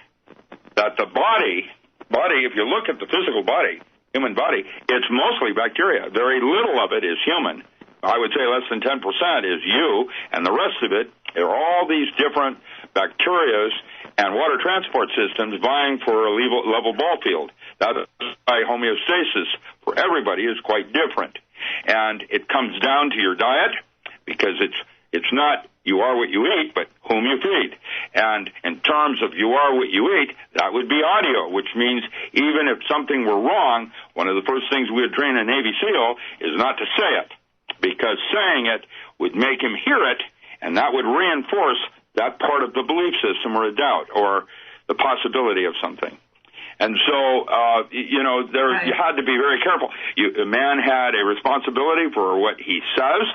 that the body, if you look at the physical body, human body, it's mostly bacteria. Very little of it is human. I would say less than 10% is you, and the rest of it are all these different bacterias and water transport systems vying for a level ball field. That's why homeostasis for everybody is quite different. And it comes down to your diet, because it's not you are what you eat, but whom you feed. And in terms of you are what you eat, that would be audio, which means even if something were wrong, one of the first things we would train a Navy SEAL is not to say it, because saying it would make him hear it, and that would reinforce that part of the belief system or a doubt or the possibility of something. And so, you had to be very careful. A man had a responsibility for what he says.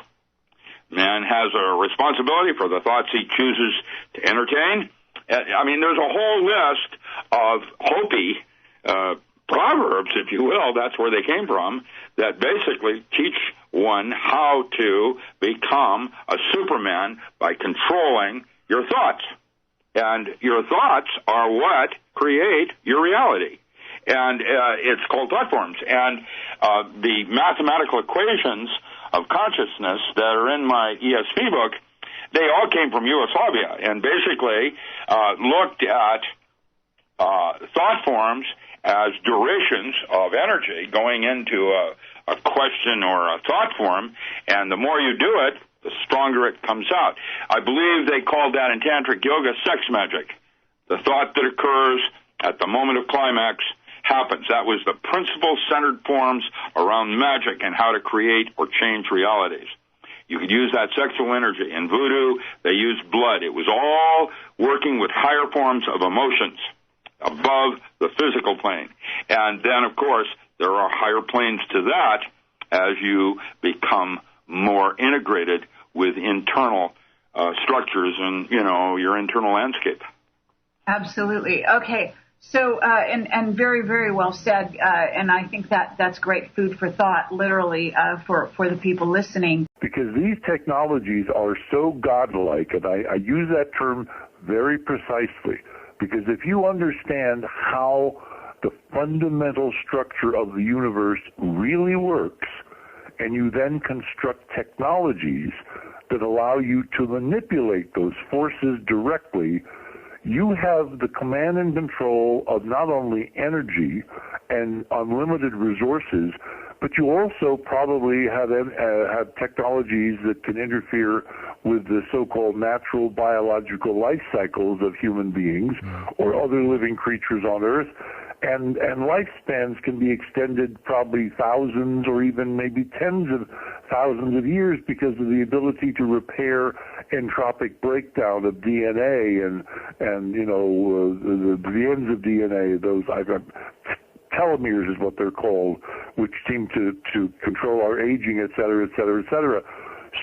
Man has a responsibility for the thoughts he chooses to entertain. I mean, there's a whole list of Hopi proverbs, if you will, that's where they came from, that basically teach one how to become a Superman by controlling your thoughts. And your thoughts are what create your reality. And it's called thought forms. And the mathematical equations of consciousness that are in my ESP book, they all came from Yugoslavia and basically looked at thought forms as durations of energy going into a question or a thought form, and the more you do it, the stronger it comes out. I believe they called that in Tantric Yoga sex magic. The thought that occurs at the moment of climax happens. That was the principle-centered forms around magic and how to create or change realities. You could use that sexual energy. In voodoo, they used blood. It was all working with higher forms of emotions above the physical plane. And then, of course, there are higher planes to that as you become more integrated with internal structures and, your internal landscape. Absolutely. Okay. So, and very, very well said. And I think that's great food for thought, literally, for the people listening. Because these technologies are so godlike, and I use that term very precisely, because if you understand how the fundamental structure of the universe really works, and you then construct technologies that allow you to manipulate those forces directly, you have the command and control of not only energy and unlimited resources, but you also probably have technologies that can interfere with the so-called natural biological life cycles of human beings or other living creatures on Earth. And lifespans can be extended probably thousands or even maybe tens of thousands of years because of the ability to repair entropic breakdown of DNA and the ends of DNA. Those telomeres is what they're called, which seem to control our aging, et cetera, et cetera, et cetera.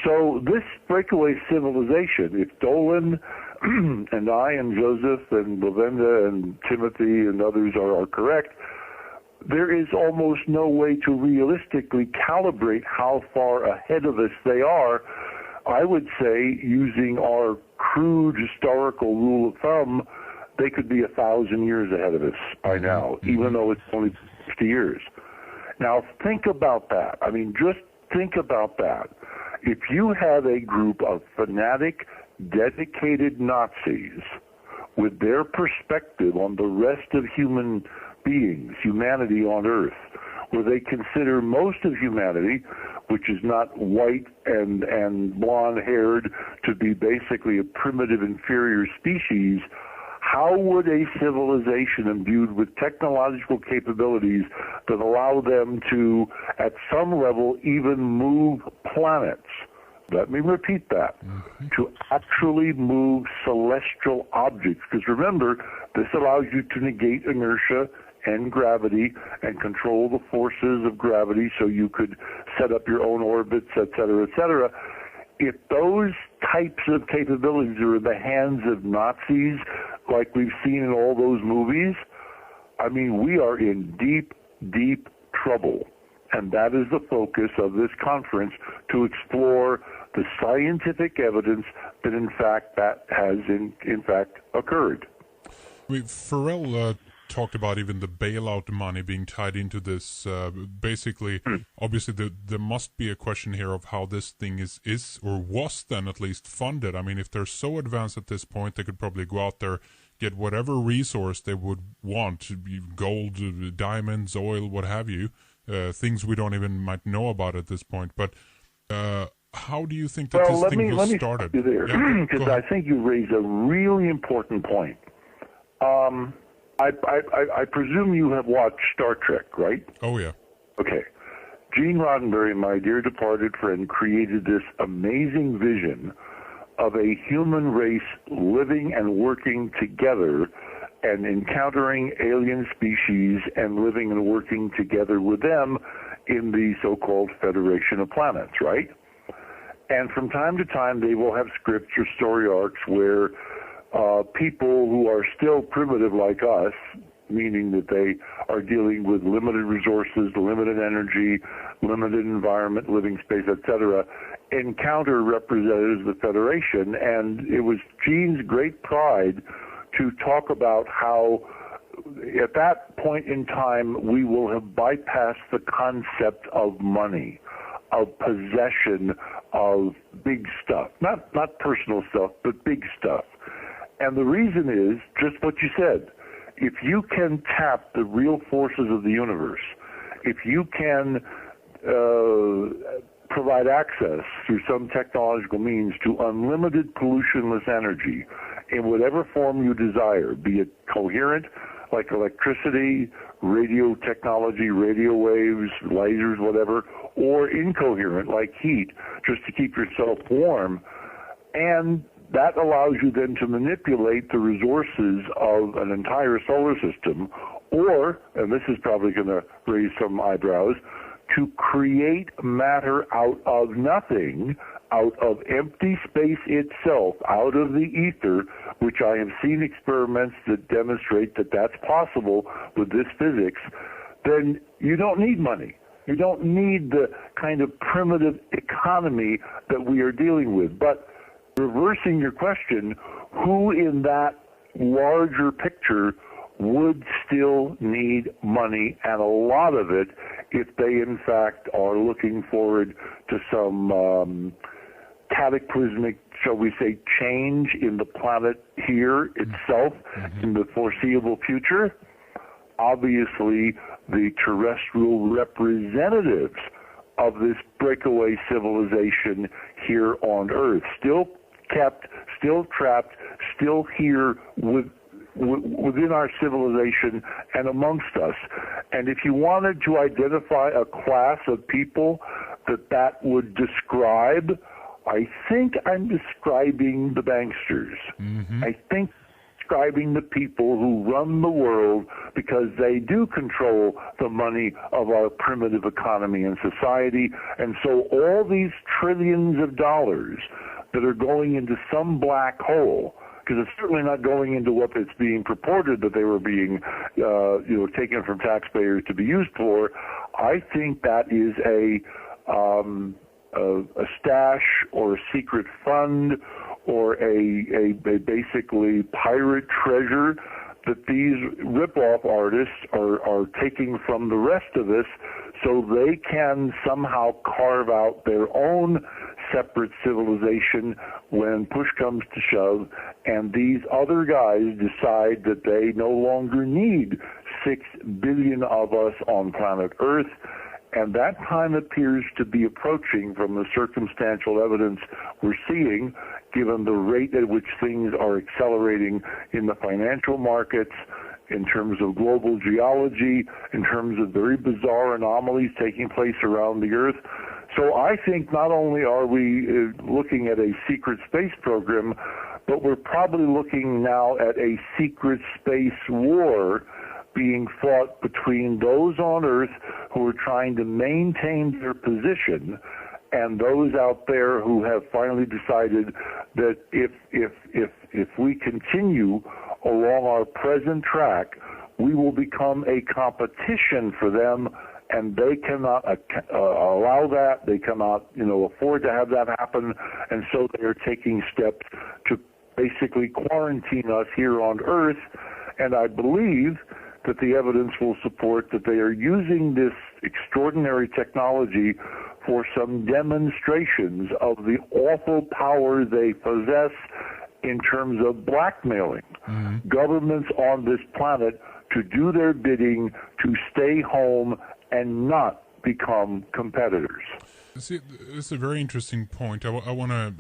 So this breakaway civilization, if Dolan and I and Joseph and Lavenda and Timothy and others are correct, there is almost no way to realistically calibrate how far ahead of us they are. I would say, using our crude historical rule of thumb, they could be 1,000 years ahead of us by now, even though it's only 50 years. Now, think about that. I mean, just think about that. If you have a group of fanatic, dedicated Nazis with their perspective on the rest of human beings, humanity on Earth, where they consider most of humanity, which is not white and blonde-haired, to be basically a primitive, inferior species, how would a civilization imbued with technological capabilities that allow them to, at some level, even move planets, let me repeat that, to actually move celestial objects? Because remember, this allows you to negate inertia and gravity and control the forces of gravity so you could set up your own orbits, et cetera, et cetera. If those types of capabilities are in the hands of Nazis, like we've seen in all those movies, I mean, we are in deep, deep trouble. And that is the focus of this conference, to explore the scientific evidence that, in fact, that has, in fact, occurred. Pharrell talked about even the bailout money being tied into this. Basically, obviously, there must be a question here of how this thing is or was then at least funded. I mean, if they're so advanced at this point, they could probably go out there, get whatever resource they would want, gold, diamonds, oil, what have you, things we don't even might know about at this point. But how do you think that this thing was started? Let me stop you there, because I think you raise a really important point. I presume you have watched Star Trek, right? Oh, yeah. Okay. Gene Roddenberry, my dear departed friend, created this amazing vision of a human race living and working together and encountering alien species and living and working together with them in the so-called Federation of Planets, right? And from time to time, they will have scripts or story arcs where people who are still primitive like us, meaning that they are dealing with limited resources, limited energy, limited environment, living space, etc., encounter representatives of the Federation. And it was Gene's great pride to talk about how at that point in time we will have bypassed the concept of money, of possession, of big stuff. Not personal stuff, but big stuff. And the reason is just what you said. If you can tap the real forces of the universe, if you can provide access through some technological means to unlimited pollutionless energy in whatever form you desire, be it coherent, like electricity, radio technology, radio waves, lasers, whatever, or incoherent, like heat, just to keep yourself warm, and that allows you then to manipulate the resources of an entire solar system, or, and this is probably going to raise some eyebrows, to create matter out of nothing, out of empty space itself, out of the ether, which I have seen experiments that demonstrate that that's possible with this physics, then you don't need money. You don't need the kind of primitive economy that we are dealing with. But reversing your question, who in that larger picture would still need money, and a lot of it, if they in fact are looking forward to some cataclysmic, shall we say, change in the planet here itself in the foreseeable future? Obviously, the terrestrial representatives of this breakaway civilization here on Earth, still kept, still trapped, still here within our civilization and amongst us. And if you wanted to identify a class of people that would describe, I think I'm describing the banksters. I think describing the people who run the world, because they do control the money of our primitive economy and society. And so all these trillions of dollars that are going into some black hole, because it's certainly not going into what it's being purported that they were being, taken from taxpayers to be used for. I think that is a stash or a secret fund or a basically pirate treasure that these rip-off artists are taking from the rest of us so they can somehow carve out their own separate civilization when push comes to shove, and these other guys decide that they no longer need 6 billion of us on planet Earth. And that time appears to be approaching from the circumstantial evidence we're seeing, given the rate at which things are accelerating in the financial markets, in terms of global geology, in terms of very bizarre anomalies taking place around the Earth. So I think not only are we looking at a secret space program, but we're probably looking now at a secret space war being fought between those on Earth who are trying to maintain their position and those out there who have finally decided that if we continue along our present track, we will become a competition for them, and they cannot allow that. They cannot, afford to have that happen, and so they are taking steps to basically quarantine us here on Earth. And I believe that the evidence will support that they are using this extraordinary technology for some demonstrations of the awful power they possess in terms of blackmailing governments on this planet to do their bidding, to stay home and not become competitors. See, it's a very interesting point. I want to,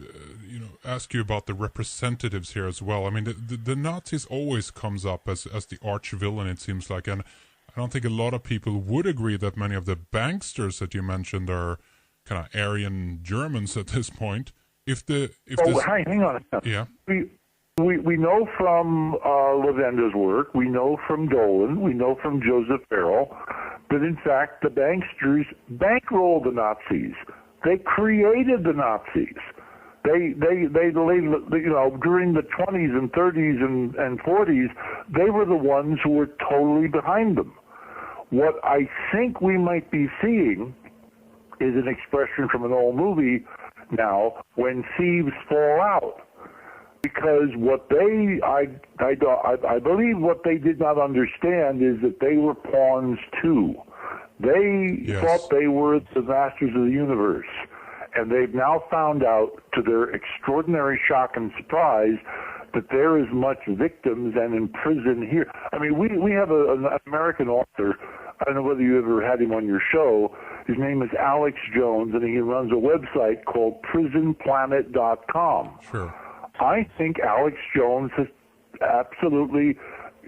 ask you about the representatives here as well. I mean, the Nazis always comes up as the arch villain, it seems like, and I don't think a lot of people would agree that many of the banksters that you mentioned are kind of Aryan Germans at this point. Hang on a second. Yeah. We know from Levenda's work, we know from Dolan, we know from Joseph Farrell, that in fact the banksters bankrolled the Nazis. They created the Nazis. They during the 20s and 30s and 40s, they were the ones who were totally behind them. What I think we might be seeing is an expression from an old movie now, when thieves fall out. Because I believe what they did not understand is that they were pawns too. They thought they were the masters of the universe. And they've now found out, to their extraordinary shock and surprise, that they're as much victims and in prison here. I mean, we have an American author. I don't know whether you ever had him on your show. His name is Alex Jones, and he runs a website called prisonplanet.com. Sure. I think Alex Jones has absolutely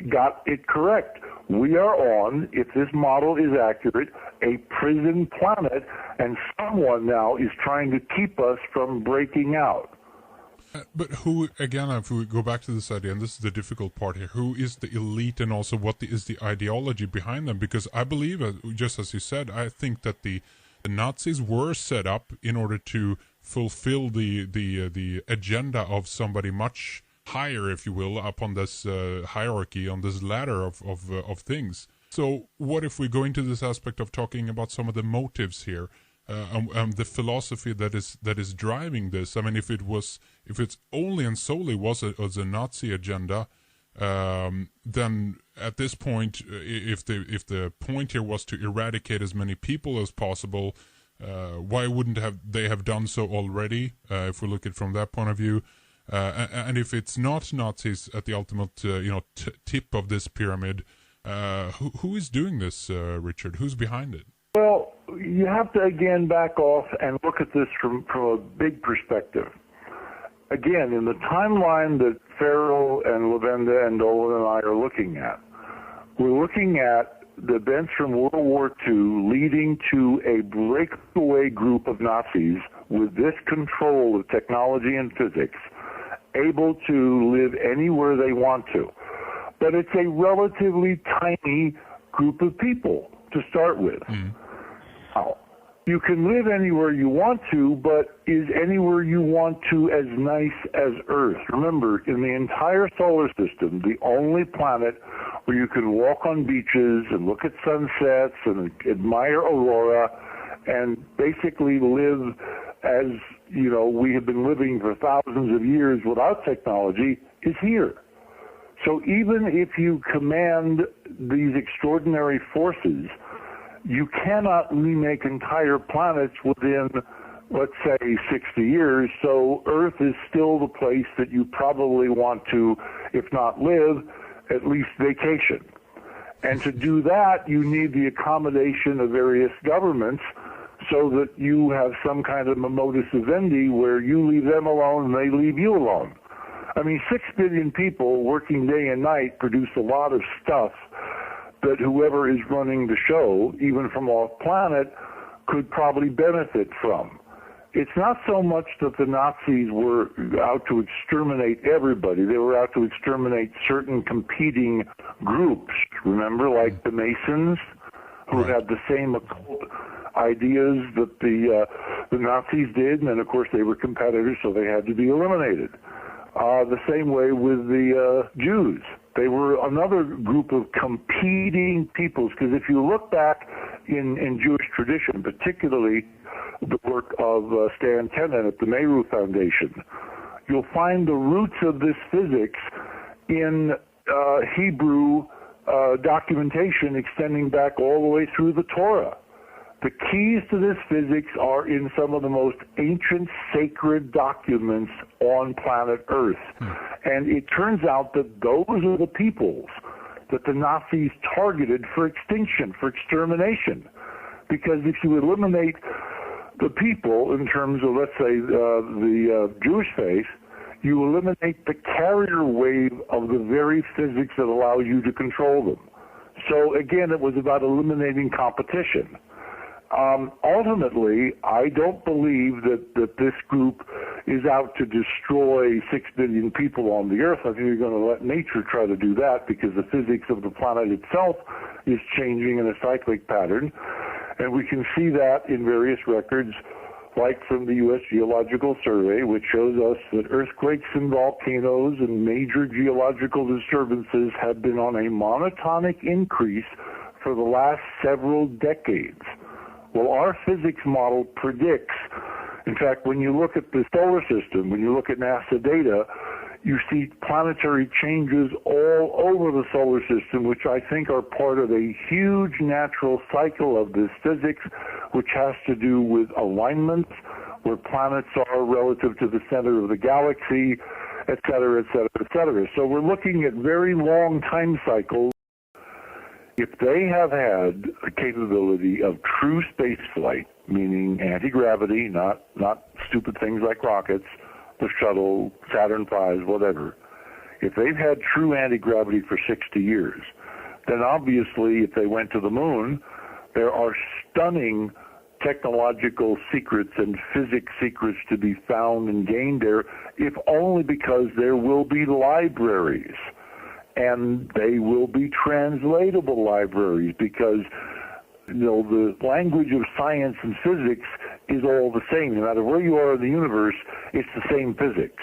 got it correct. We are on, if this model is accurate, a prison planet, and someone now is trying to keep us from breaking out. But who, again, if we go back to this idea, and this is the difficult part here, who is the elite and also what is the ideology behind them? Because I believe, just as you said, I think that the Nazis were set up in order to fulfill the agenda of somebody much higher, if you will, up on this hierarchy, on this ladder of things. So what if we go into this aspect of talking about some of the motives here, the philosophy that is driving this? I mean, if it's only and solely was a Nazi agenda, then at this point, if the point here was to eradicate as many people as possible, why wouldn't they have done so already? If we look at it from that point of view, and if it's not Nazis at the ultimate tip of this pyramid, Who is doing this, Richard? Who's behind it? Well, you have to again back off and look at this from a big perspective. Again, in the timeline that Farrell and Lavenda and Dolan and I are looking at, we're looking at the events from World War II leading to a breakaway group of Nazis with this control of technology and physics, able to live anywhere they want to. But it's a relatively tiny group of people to start with. Now, you can live anywhere you want to, but is anywhere you want to as nice as Earth? Remember, in the entire solar system, the only planet where you can walk on beaches and look at sunsets and admire aurora and basically live as, you know, we have been living for thousands of years without technology is here. So even if you command these extraordinary forces, you cannot remake entire planets within, let's say, 60 years. So Earth is still the place that you probably want to, if not live, at least vacation. And to do that, you need the accommodation of various governments so that you have some kind of modus vivendi where you leave them alone and they leave you alone. I mean, 6 billion people working day and night produce a lot of stuff that whoever is running the show, even from off planet, could probably benefit from. It's not so much that the Nazis were out to exterminate everybody. They were out to exterminate certain competing groups. Remember, like the Masons, who had the same occult ideas that the Nazis did, and then, of course, they were competitors, so they had to be eliminated. The same way with the Jews. They were another group of competing peoples, because if you look back in Jewish tradition, particularly the work of Stan Tenen at the Meru Foundation, you'll find the roots of this physics in Hebrew documentation extending back all the way through the Torah. The keys to this physics are in some of the most ancient sacred documents on planet Earth. And it turns out that those are the peoples that the Nazis targeted for extinction, for extermination. Because if you eliminate the people in terms of, let's say, the Jewish faith, you eliminate the carrier wave of the very physics that allows you to control them. So again, it was about eliminating competition. Ultimately, I don't believe that this group is out to destroy 6 billion people on the Earth. I think you're going to let nature try to do that because the physics of the planet itself is changing in a cyclic pattern. And we can see that in various records, like from the U.S. Geological Survey, which shows us that earthquakes and volcanoes and major geological disturbances have been on a monotonic increase for the last several decades. Well, our physics model predicts, in fact, when you look at the solar system, when you look at NASA data, you see planetary changes all over the solar system, which I think are part of a huge natural cycle of this physics, which has to do with alignments, where planets are relative to the center of the galaxy, et cetera, et cetera, et cetera. So we're looking at very long time cycles. If they have had a capability of true space flight, meaning anti-gravity, not stupid things like rockets, the shuttle, Saturn V, whatever, if they've had true anti-gravity for 60 years, then obviously if they went to the moon, there are stunning technological secrets and physics secrets to be found and gained there, if only because there will be libraries. And they will be translatable libraries because, you know, the language of science and physics is all the same. No matter where you are in the universe, it's the same physics.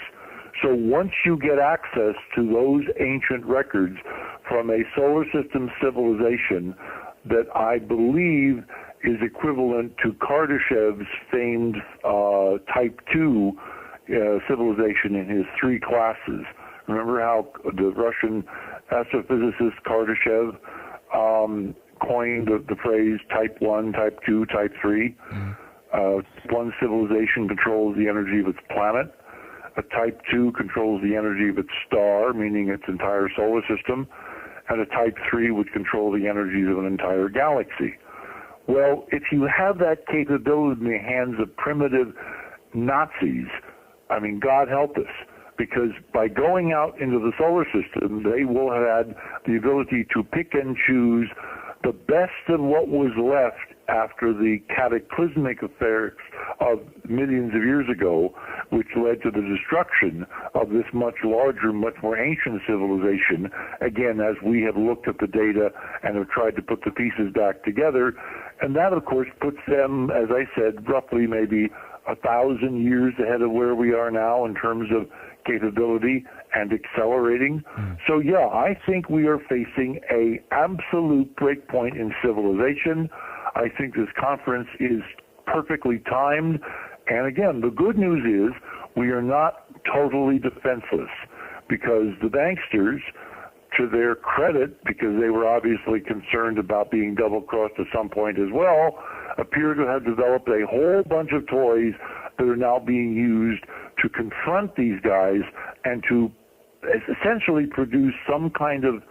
So once you get access to those ancient records from a solar system civilization that I believe is equivalent to Kardashev's famed Type 2 civilization in his 3 classes. Remember how the Russian astrophysicist Kardashev coined the phrase Type 1, Type 2, Type 3? One civilization controls the energy of its planet. A Type 2 controls the energy of its star, meaning its entire solar system. and a type 3 which control the energies of an entire galaxy. Well, if you have that capability in the hands of primitive Nazis, I mean, God help us, because by going out into the solar system, they will have had the ability to pick and choose the best of what was left after the cataclysmic affairs of millions of years ago, which led to the destruction of this much larger, much more ancient civilization, again, as we have looked at the data and have tried to put the pieces back together. And that, of course, puts them, as I said, roughly maybe 1,000 years ahead of where we are now in terms of capability and accelerating. So yeah, I think we are facing a absolute breakpoint in civilization. I think this conference is perfectly timed. And again, the good news is we are not totally defenseless, because the banksters, to their credit, because they were obviously concerned about being double-crossed at some point as well, appear to have developed a whole bunch of toys that are now being used to confront these guys and to essentially produce some kind of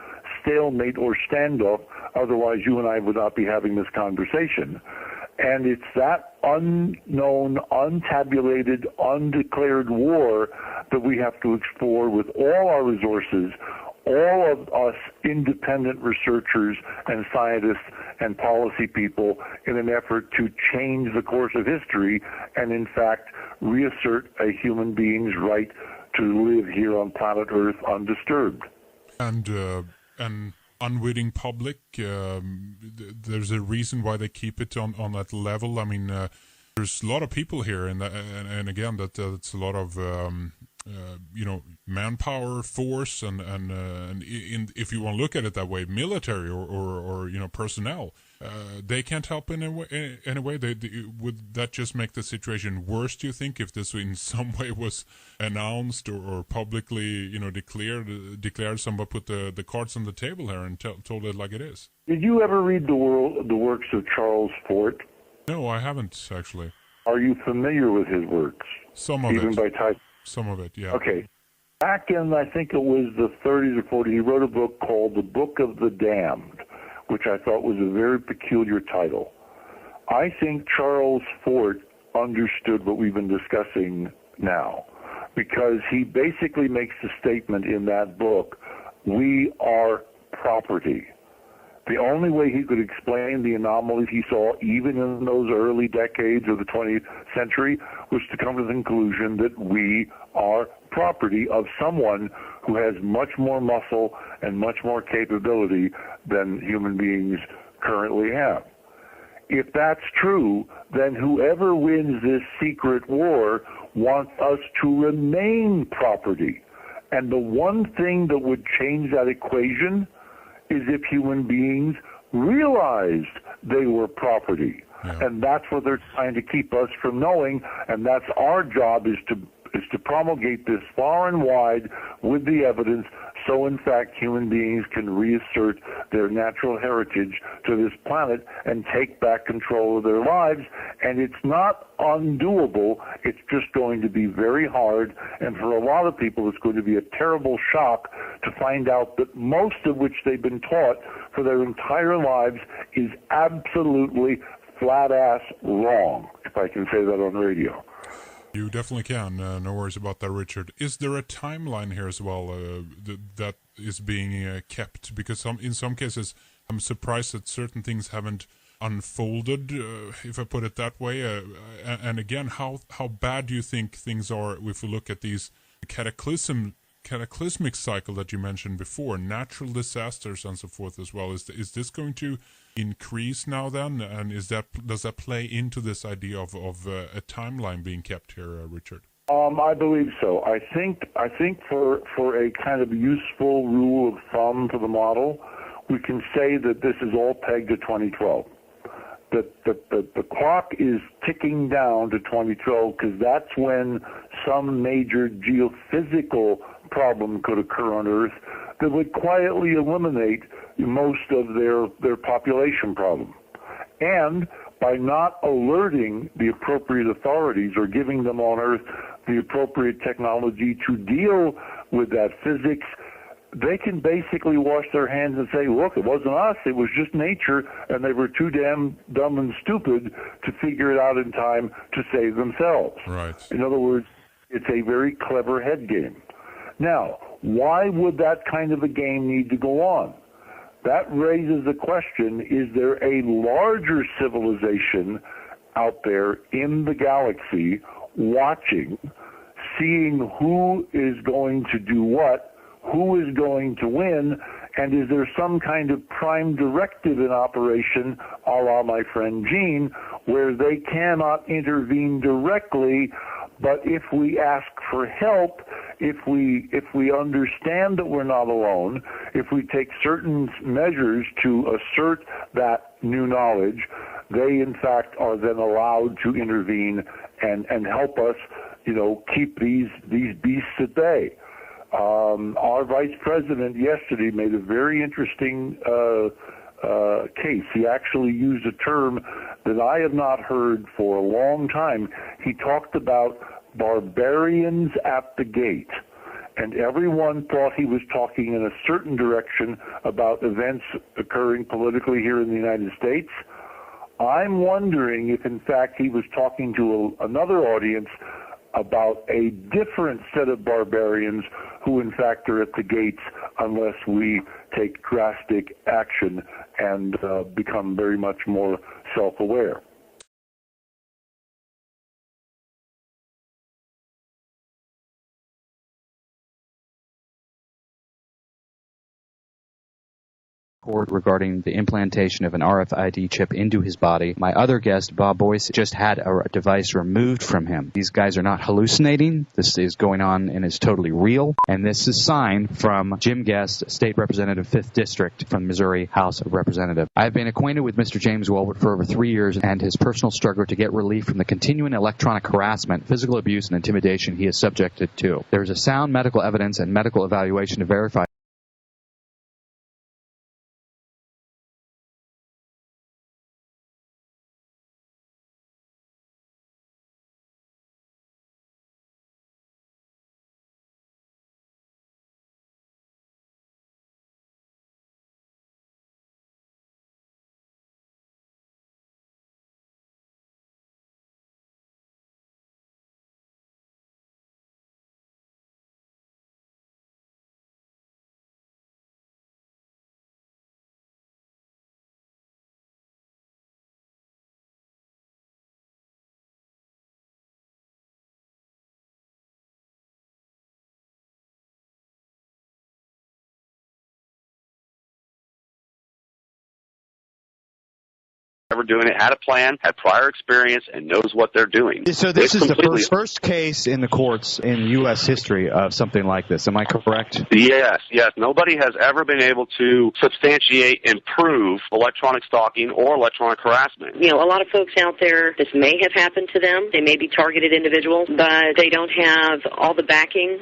stalemate or standoff. Otherwise, you and I would not be having this conversation. And it's that unknown, untabulated, undeclared war that we have to explore with all our resources, all of us independent researchers and scientists and policy people, in an effort to change the course of history and, in fact, reassert a human being's right to live here on planet Earth undisturbed. And an unwitting public, there's a reason why they keep it on that level. I mean, there's a lot of people here, and again, that's a lot of manpower, force, and if you want to look at it that way, military or personnel. They can't help in any way. Would that just make the situation worse, do you think, if this in some way was announced or publicly, declared? Somebody put the cards on the table here and told it like it is. Did you ever read the works of Charles Fort? No, I haven't, actually. Are you familiar with his works? Some of it. Even by type? Some of it, yeah. Okay. Back in, I think it was the 30s or 40s, he wrote a book called The Book of the Damned, which I thought was a very peculiar title. I think Charles Fort understood what we've been discussing now, because he basically makes the statement in that book, we are property. The only way he could explain the anomalies he saw, even in those early decades of the 20th century, was to come to the conclusion that we are property of someone who has much more muscle and much more capability than human beings currently have. If that's true, then whoever wins this secret war wants us to remain property. And the one thing that would change that equation is if human beings realized they were property. Yeah. And that's what they're trying to keep us from knowing, and that's our job, is to promulgate this far and wide with the evidence, so in fact human beings can reassert their natural heritage to this planet and take back control of their lives. And it's not undoable, it's just going to be very hard, and for a lot of people it's going to be a terrible shock to find out that most of which they've been taught for their entire lives is absolutely flat-ass wrong, if I can say that on radio. You definitely can. No worries about that, Richard. Is there a timeline here as well that is being kept? Because in some cases, I'm surprised that certain things haven't unfolded, if I put it that way. And again, how bad do you think things are if we look at these cataclysmic cycle that you mentioned before, natural disasters and so forth as well? Is this going to increase now then, and does that play into this idea of a timeline being kept here, Richard? I believe so. I think for a kind of useful rule of thumb for the model, we can say that this is all pegged to 2012. That the clock is ticking down to 2012, because that's when some major geophysical problem could occur on Earth that would quietly eliminate most of their population problem. And by not alerting the appropriate authorities or giving them on Earth the appropriate technology to deal with that physics, they can basically wash their hands and say, look, it wasn't us, it was just nature, and they were too damn dumb and stupid to figure it out in time to save themselves. Right. In other words, it's a very clever head game. Now, why would that kind of a game need to go on? That raises the question, is there a larger civilization out there in the galaxy watching, seeing who is going to do what, who is going to win, and is there some kind of prime directive in operation, a la my friend Gene, where they cannot intervene directly, but if we ask for help, if we understand that we're not alone, if we take certain measures to assert that new knowledge, they in fact are then allowed to intervene and help us, keep these beasts at bay. Our vice president yesterday made a very interesting case. He actually used a term that I have not heard for a long time. He talked about barbarians at the gate, and everyone thought he was talking in a certain direction about events occurring politically here in the United States. I'm wondering if in fact he was talking to another audience about a different set of barbarians who in fact are at the gates unless we take drastic action and become very much more self-aware. Regarding the implantation of an RFID chip into his body. My other guest, Bob Boyce, just had a device removed from him. These guys are not hallucinating. This is going on and is totally real. And this is signed from Jim Guest, State Representative, 5th District from Missouri House of Representatives. I've been acquainted with Mr. James Welbert for over 3 years and his personal struggle to get relief from the continuing electronic harassment, physical abuse, and intimidation he is subjected to. There is a sound medical evidence and medical evaluation to verify ever doing it, had a plan, had prior experience, and knows what they're doing. So this is the first case in the courts in U.S. history of something like this. Am I correct? Yes. Nobody has ever been able to substantiate and prove electronic stalking or electronic harassment. A lot of folks out there, this may have happened to them. They may be targeted individuals, but they don't have all the backing,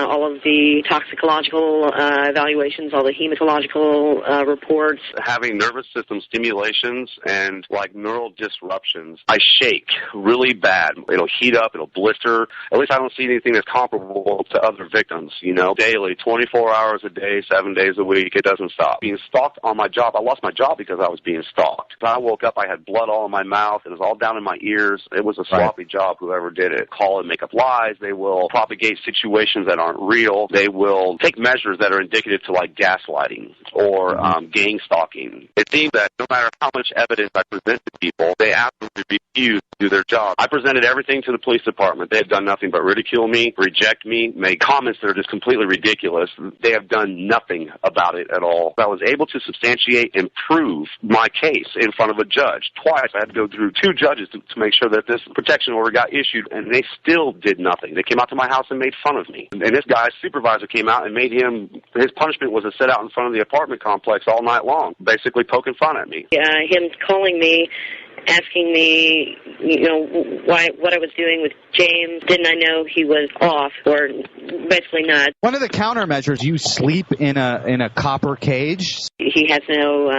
all of the toxicological evaluations, all the hematological reports. Having nervous system stimulations and like neural disruptions, I shake really bad. It'll heat up, it'll blister. At least I don't see anything that's comparable to other victims, daily, 24 hours a day, 7 days a week. It doesn't stop. Being stalked on my job, I lost my job because I was being stalked. When I woke up, I had blood all in my mouth. It was all down in my ears. It was a sloppy job, whoever did it. Call and make up lies. They will propagate situations that aren't real. They will take measures that are indicative to like gaslighting or gang stalking. It seems that no matter how much evidence I present to people, they absolutely refuse to do their job. I presented everything to the police department. They have done nothing but ridicule me, reject me, make comments that are just completely ridiculous. They have done nothing about it at all. I was able to substantiate and prove my case in front of a judge. Twice I had to go through 2 judges to make sure that this protection order got issued, and they still did nothing. They came out to my house and made fun of me. And this guy's supervisor came out and made his punishment was to sit out in front of the apartment complex all night long, basically poking fun at me. Him calling me asking me, what I was doing with James. Didn't I know he was off, or basically not. One of the countermeasures, you sleep in a copper cage. He has no,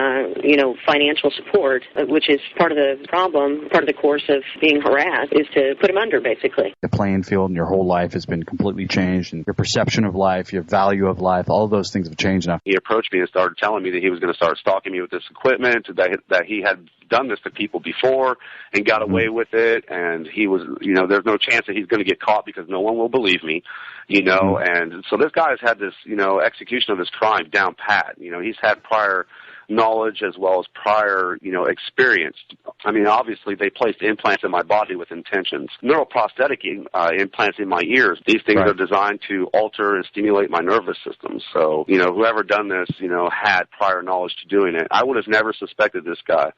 financial support, which is part of the problem, part of the course of being harassed, is to put him under, basically. The playing field in your whole life has been completely changed, and your perception of life, your value of life, all of those things have changed now. He approached me and started telling me that he was going to start stalking me with this equipment, that he had done this to people before and got away with it, and he was, there's no chance that he's going to get caught because no one will believe me, and so this guy has had this, execution of this crime down pat. He's had prior knowledge as well as prior, experience. I mean, obviously they placed implants in my body with intentions. Neuroprosthetic implants in my ears. These things are designed to alter and stimulate my nervous system. So, whoever done this, had prior knowledge to doing it. I would have never suspected this guy.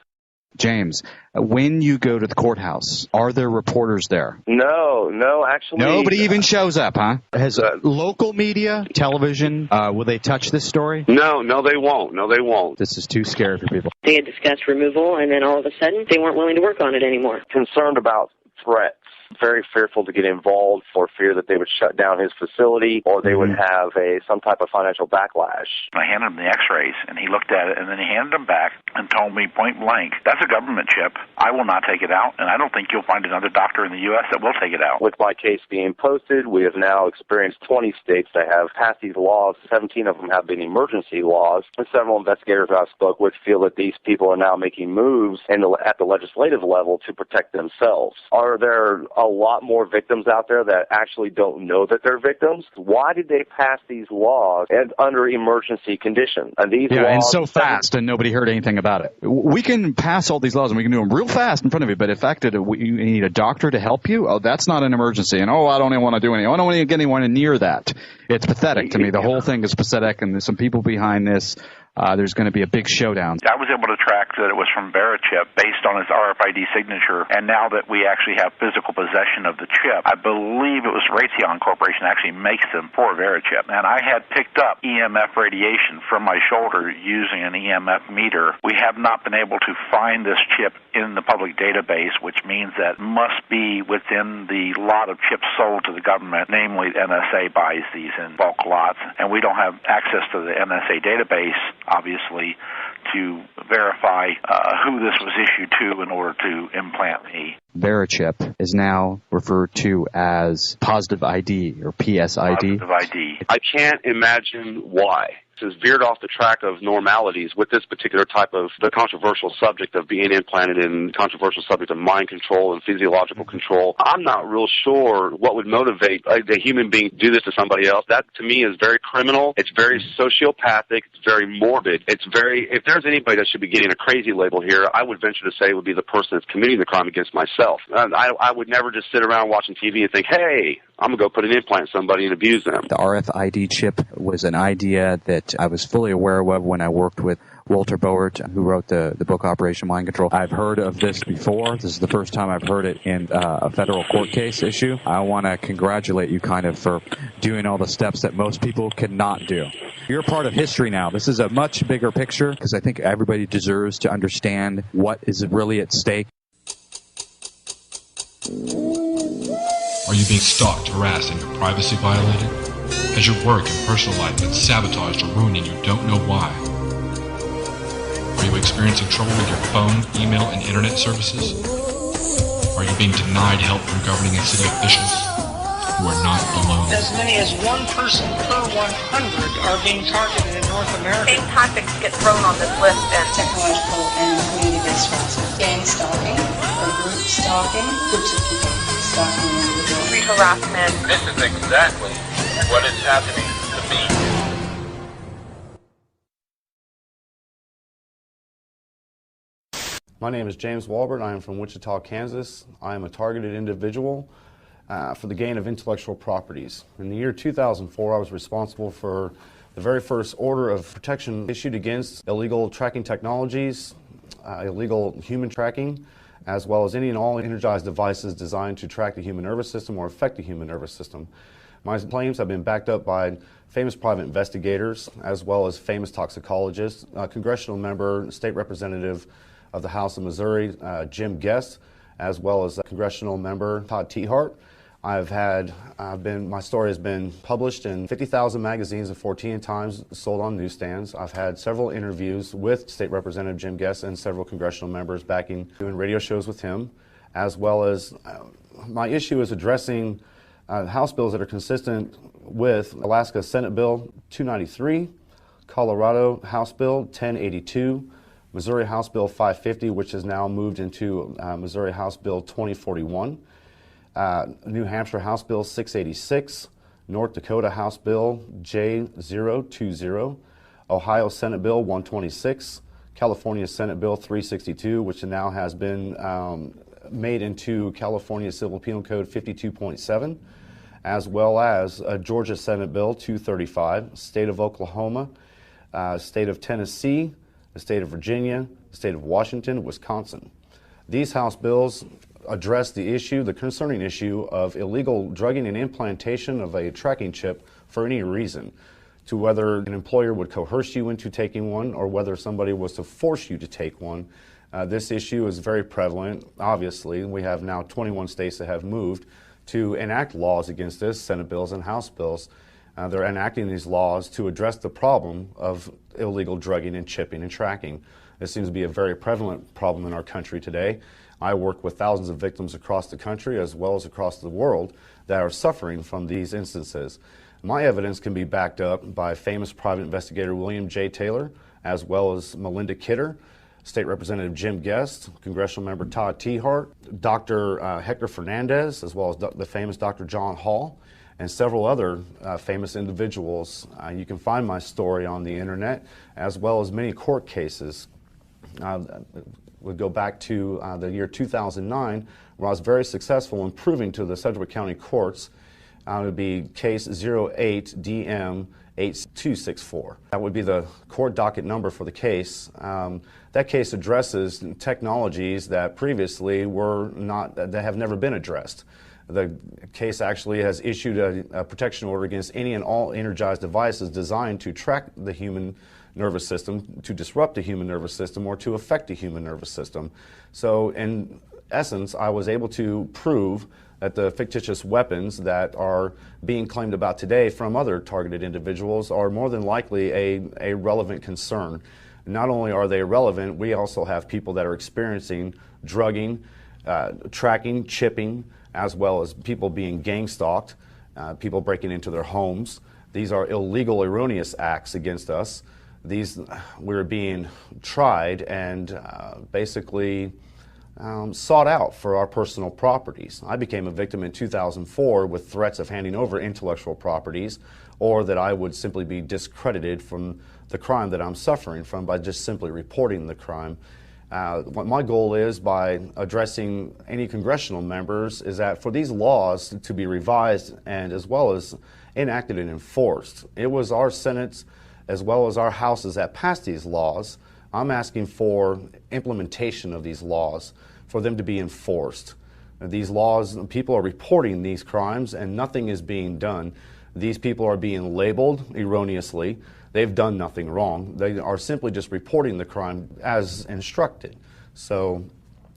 James, when you go to the courthouse, are there reporters there? No, actually. Nobody even shows up, huh? Has local media, television, will they touch this story? No, they won't. This is too scary for people. They had discussed removal, and then all of a sudden, they weren't willing to work on it anymore. Concerned about threats. Very fearful to get involved for fear that they would shut down his facility or they would have some type of financial backlash. I handed him the x-rays, and he looked at it, and then he handed them back and told me point blank, that's a government chip. I will not take it out, and I don't think you'll find another doctor in the U.S. that will take it out. With my case being posted, we have now experienced 20 states that have passed these laws. 17 of them have been emergency laws. And several investigators I spoke with feel that these people are now making moves at the legislative level to protect themselves. Are there a lot more victims out there that actually don't know that they're victims? Why did they pass these laws under emergency conditions? And these laws, and so fast, and nobody heard anything about it. We can pass all these laws, and we can do them real fast in front of you, but the fact that you need a doctor to help you, that's not an emergency. And, I don't even want to do anything. I don't want to get anyone near that. It's pathetic to me. The whole thing is pathetic, and there's some people behind this. There's going to be a big showdown. I was able to track that it was from Verichip based on his RFID signature, and now that we actually have physical possession of the chip, I believe it was Raytheon Corporation actually makes them for Verichip. And I had picked up EMF radiation from my shoulder using an EMF meter. We have not been able to find this chip in the public database, which means that must be within the lot of chips sold to the government, namely NSA buys these in bulk lots, and we don't have access to the NSA database, obviously, to verify who this was issued to in order to implant me. Verichip is now referred to as positive ID or PSID. Positive ID. I can't imagine why. Has veered off the track of normalities with this particular type of the controversial subject of being implanted in controversial subject of mind control and physiological control. I'm not real sure what would motivate a human being to do this to somebody else. That to me is very criminal. It's very sociopathic. It's very morbid. If there's anybody that should be getting a crazy label here, I would venture to say it would be the person that's committing the crime against myself. I would never just sit around watching TV and think, hey, I'm going to go put an implant in somebody and abuse them. The RFID chip was an idea that I was fully aware of when I worked with Walter Boert, who wrote the book Operation Mind Control. I've heard of this before. This is the first time I've heard it in a federal court case issue. I want to congratulate you for doing all the steps that most people cannot do. You're part of history now. This is a much bigger picture because I think everybody deserves to understand what is really at stake. Are you being stalked, harassed, and your privacy violated? Has your work and personal life been sabotaged or ruined and you don't know why? Are you experiencing trouble with your phone, email, and internet services? Are you being denied help from governing and city officials? You are not alone. As many as one person per 100 are being targeted in North America. Same topics get thrown on this list, and technological and community-based harassment. Gang stalking, or group stalking, groups of people stalking individuals. Street harassment. This is exactly what is happening to me. My name is James Walbert. I am from Wichita, Kansas. I am a targeted individual for the gain of intellectual properties. In the year 2004, I was responsible for the very first order of protection issued against illegal tracking technologies, illegal human tracking, as well as any and all energized devices designed to track the human nervous system or affect the human nervous system. My claims have been backed up by famous private investigators, as well as famous toxicologists, congressional member, state representative, of the House of Missouri, Jim Guest, as well as congressional member Todd Tiehart. My story has been published in 50,000 magazines and 14 times sold on newsstands. I've had several interviews with State Representative Jim Guest and several congressional members doing radio shows with him, as well as my issue is addressing House bills that are consistent with Alaska Senate Bill 293, Colorado House Bill 1082, Missouri House Bill 550, which has now moved into Missouri House Bill 2041, New Hampshire House Bill 686, North Dakota House Bill J020, Ohio Senate Bill 126, California Senate Bill 362, which now has been made into California Civil Penal Code 52.7, as well as Georgia Senate Bill 235, State of Oklahoma, State of Tennessee, the State of Virginia, the State of Washington, Wisconsin. These House bills address the concerning issue of illegal drugging and implantation of a tracking chip for any reason, to whether an employer would coerce you into taking one or whether somebody was to force you to take one. This issue is very prevalent, obviously. We have now 21 states that have moved to enact laws against this, Senate bills and House bills. They're enacting these laws to address the problem of illegal drugging and chipping and tracking. This seems to be a very prevalent problem in our country today. I work with thousands of victims across the country as well as across the world that are suffering from these instances. My evidence can be backed up by famous private investigator William J. Taylor, as well as Melinda Kidder, State Representative Jim Guest, Congressional Member Todd Tiehart, Dr. Hector Fernandez, as well as the famous Dr. John Hall, and several other famous individuals. You can find my story on the internet, as well as many court cases. Would go back to the year 2009, where I was very successful in proving to the Sedgwick County courts it would be case 08DM8264. That would be the court docket number for the case. That case addresses technologies that previously that have never been addressed. The case actually has issued a protection order against any and all energized devices designed to track the human nervous system, to disrupt the human nervous system, or to affect the human nervous system. So in essence, I was able to prove that the fictitious weapons that are being claimed about today from other targeted individuals are more than likely a relevant concern. Not only are they relevant, we also have people that are experiencing drugging, tracking, chipping, as well as people being gang stalked, people breaking into their homes. These are illegal, erroneous acts against us. We're being tried and basically sought out for our personal properties. I became a victim in 2004 with threats of handing over intellectual properties, or that I would simply be discredited from the crime that I'm suffering from by just simply reporting the crime. What my goal is, by addressing any congressional members, is that for these laws to be revised and as well as enacted and enforced. It was our Senate's as well as our houses that passed these laws. I'm asking for implementation of these laws, for them to be enforced. These laws, people are reporting these crimes and nothing is being done. These people are being labeled erroneously. They've done nothing wrong. They are simply just reporting the crime as instructed. So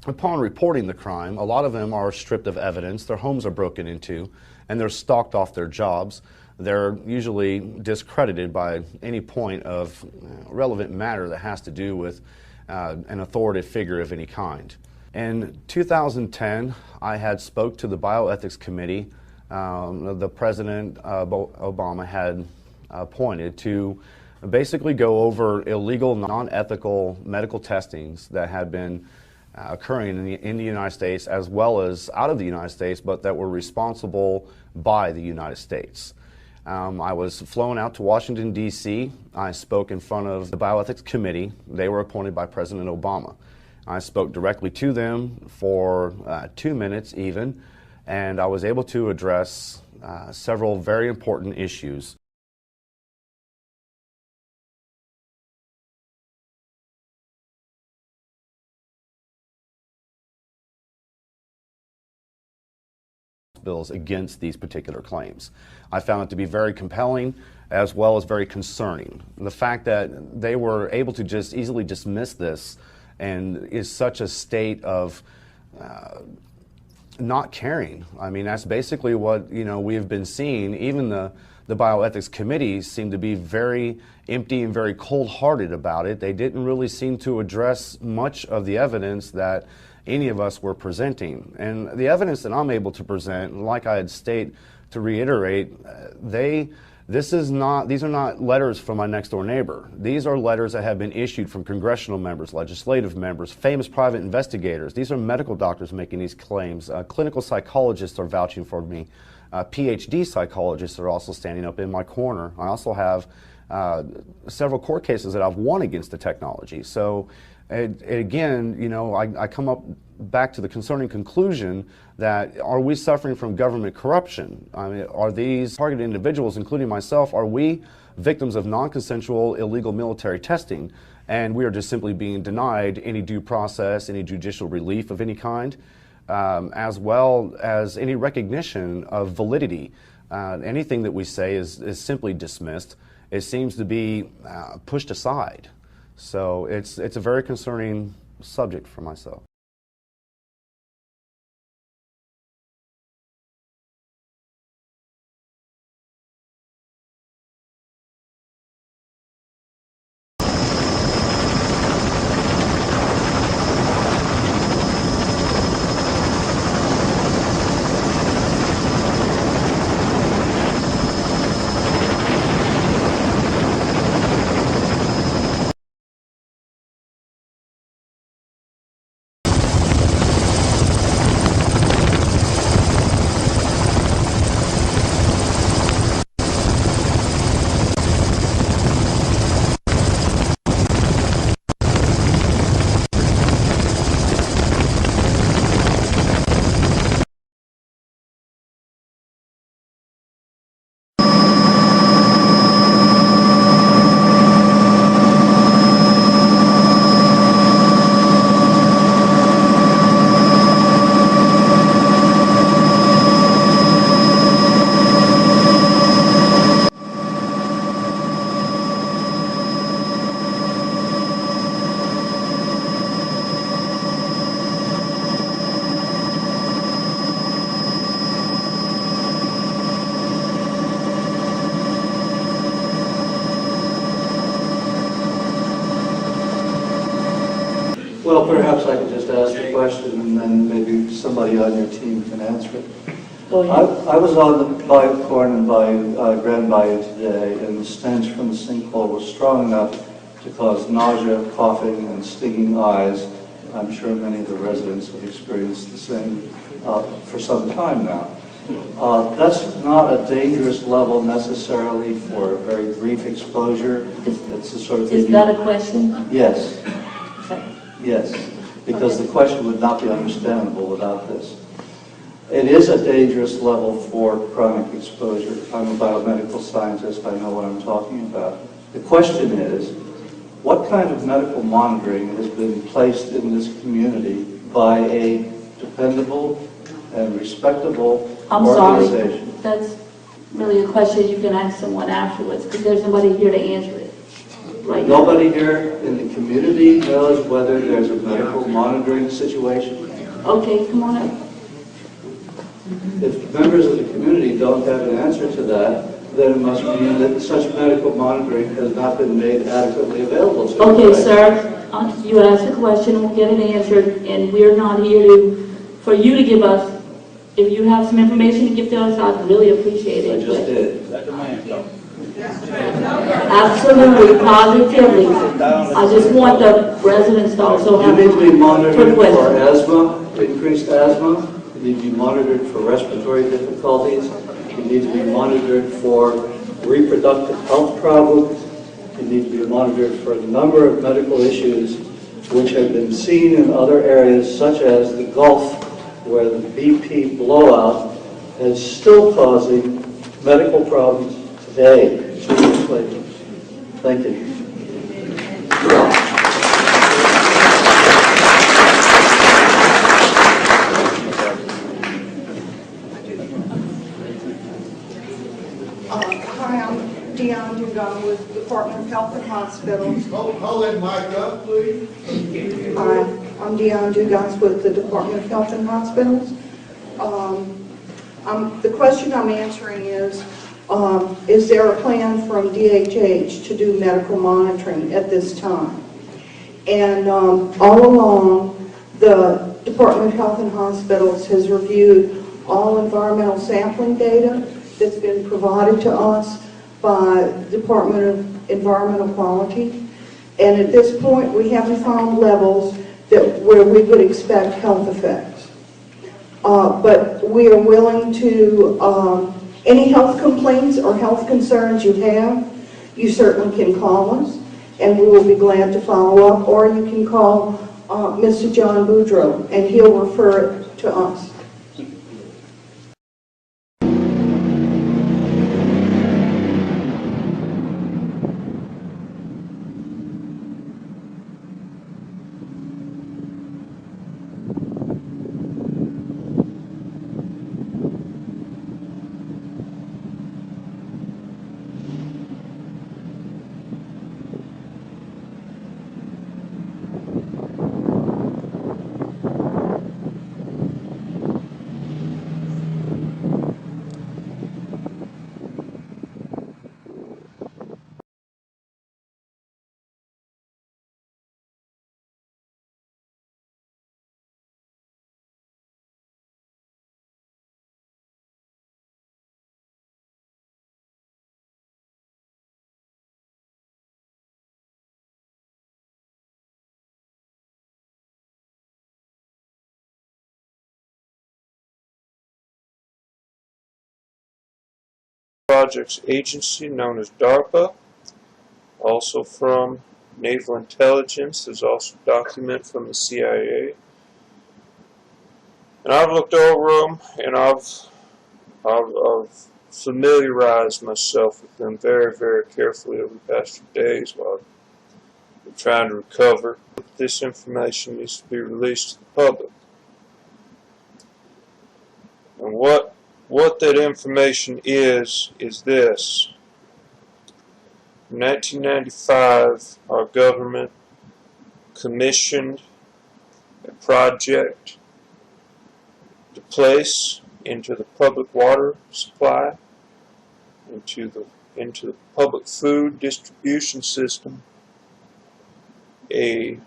upon reporting the crime, a lot of them are stripped of evidence, their homes are broken into, and they're stalked off their jobs. They're usually discredited by any point of relevant matter that has to do with an authoritative figure of any kind. In 2010, I had spoke to the Bioethics Committee the President Obama had appointed to basically go over illegal, non-ethical medical testings that had been occurring in the United States as well as out of the United States, but that were responsible by the United States. I was flown out to Washington, D.C. I spoke in front of the Bioethics Committee. They were appointed by President Obama. I spoke directly to them for 2 minutes even, and I was able to address several very important issues. Bills against these particular claims. I found it to be very compelling as well as very concerning. The fact that they were able to just easily dismiss this and is such a state of not caring. I mean, that's basically what we have been seeing. Even the bioethics committee seemed to be very empty and very cold-hearted about it. They didn't really seem to address much of the evidence that any of us were presenting. And the evidence that I'm able to present, like I had stated, to reiterate, these are not letters from my next door neighbor. These are letters that have been issued from congressional members, legislative members, famous private investigators. These are medical doctors making these claims. Clinical psychologists are vouching for me. PhD psychologists are also standing up in my corner. I also have several court cases that I've won against the technology. So again, I come up back to the concerning conclusion that are we suffering from government corruption? I mean, are these targeted individuals, including myself, are we victims of non-consensual illegal military testing, and we are just simply being denied any due process, any judicial relief of any kind, as well as any recognition of validity? Anything that we say is simply dismissed. It seems to be pushed aside. So it's a very concerning subject for myself. Well, perhaps I could just ask the question and then maybe somebody on your team can answer it. I was on the Corn and Grand Bayou today, and the stench from the sinkhole was strong enough to cause nausea, coughing, and stinging eyes. I'm sure many of the residents have experienced the same for some time now. That's not a dangerous level necessarily for a very brief exposure. It's the sort of thing. Is that a question? Yes. Yes, because the question would not be understandable without this. It is a dangerous level for chronic exposure. I'm a biomedical scientist. I know what I'm talking about. The question is, what kind of medical monitoring has been placed in this community by a dependable and respectable organization? Sorry, that's really a question you can ask someone afterwards, because there's nobody here to answer it. Right. Nobody here in the community knows whether there's a medical monitoring situation. Okay, come on up. If members of the community don't have an answer to that, then it must mean that such medical monitoring has not been made adequately available to Okay, right? sir, you asked a question, we'll get it answered, and we're not here for you to give us. If you have some information to give to us, I'd really appreciate it. I just did. Absolutely, positively. I just want the residents to also have. You need to be monitored for asthma, increased asthma. You need to be monitored for respiratory difficulties. You need to be monitored for reproductive health problems. You need to be monitored for a number of medical issues which have been seen in other areas, such as the Gulf, where the BP blowout is still causing medical problems today. Thank you. Hi, I'm Dion Dugan with the Department of Health and Hospitals. Hold that mic up, please. Hi, I'm Dion Dugan with the Department of Health and Hospitals. The question I'm answering is there a plan from DHH to do medical monitoring at this time? And all along, the Department of Health and Hospitals has reviewed all environmental sampling data that's been provided to us by the Department of Environmental Quality. And at this point, we haven't found levels where we would expect health effects. But we are willing to, any health complaints or health concerns you have, you certainly can call us, and we will be glad to follow up, or you can call Mr. John Boudreau, and he'll refer it to us. Projects agency known as DARPA, also from Naval Intelligence. There's also a document from the CIA. And I've looked over them, and I've familiarized myself with them very, very carefully over the past few days while I've been trying to recover. This information needs to be released to the public. And what that information is this. In 1995, our government commissioned a project to place into the public water supply, into the public food distribution system, a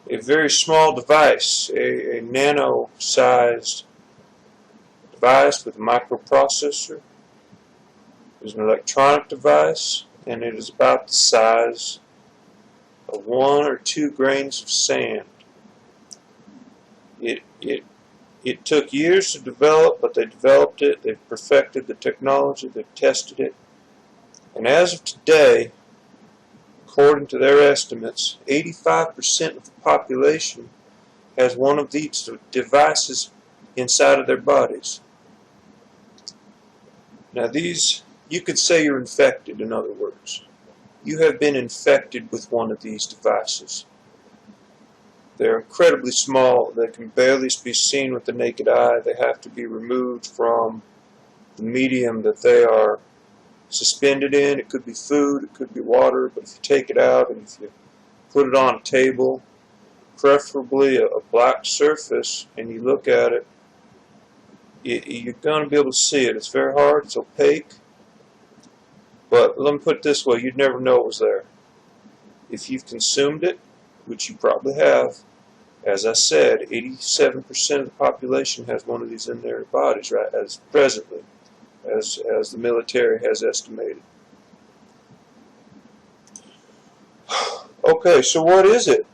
very small device, a nano-sized device with a microprocessor. It is an electronic device, and it is about the size of 1 or 2 grains of sand. It took years to develop, but they developed it, they've perfected the technology, they've tested it, and as of today, according to their estimates, 85% of the population has one of these devices inside of their bodies. Now these, you could say you're infected, in other words. You have been infected with one of these devices. They're incredibly small. They can barely be seen with the naked eye. They have to be removed from the medium that they are suspended in. It could be food, it could be water, but if you take it out and if you put it on a table, preferably a black surface, and you look at it, you're going to be able to see it. It's very hard, it's opaque, but let me put it this way, you'd never know it was there. If you've consumed it, which you probably have, as I said, 87% of the population has one of these in their bodies right as presently, as the military has estimated. Okay, so what is it?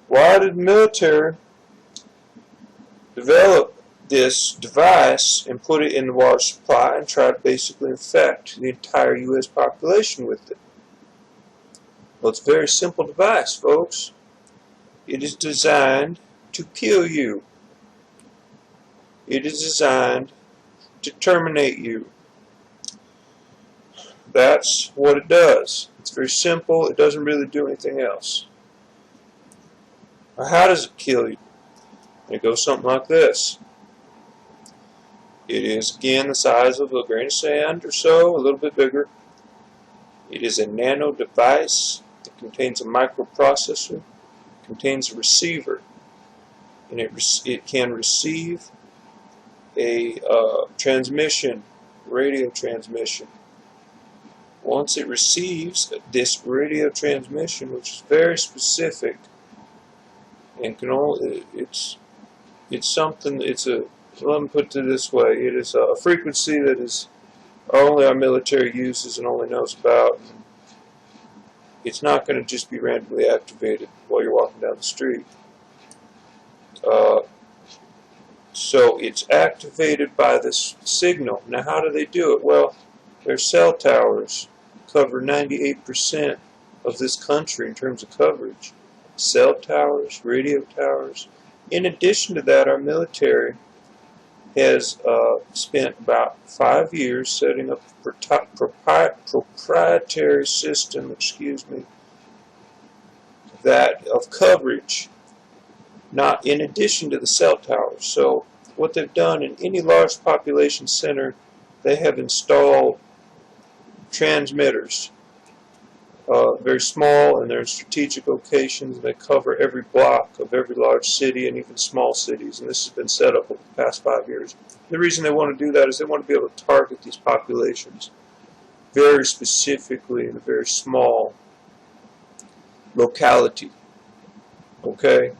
Why did the military develop this device and put it in the water supply and try to basically infect the entire U.S. population with it? Well, it's a very simple device, folks. It is designed to kill you. It is designed to terminate you. That's what it does. It's very simple. It doesn't really do anything else. Now, how does it kill you? It goes something like this. It is, again, the size of a grain of sand or so, a little bit bigger. It is a nano device. It contains a microprocessor, contains a receiver, and it can receive a transmission, radio transmission. Once it receives this radio transmission, which is very specific, and can only it's something. Let me put it this way: it is a frequency that is only our military uses and only knows about. It's not going to just be randomly activated while you're walking down the street. So it's activated by this signal. Now, how do they do it? Well, their cell towers cover 98% of this country in terms of coverage. Cell towers, radio towers. In addition to that, our military has spent about 5 years setting up a proprietary system, that of coverage, not in addition to the cell towers. So what they've done in any large population center, they have installed transmitters, very small, and they're in strategic locations. They cover every block of every large city and even small cities, and this has been set up over the past 5 years. The reason they want to do that is they want to be able to target these populations very specifically in a very small locality. Okay?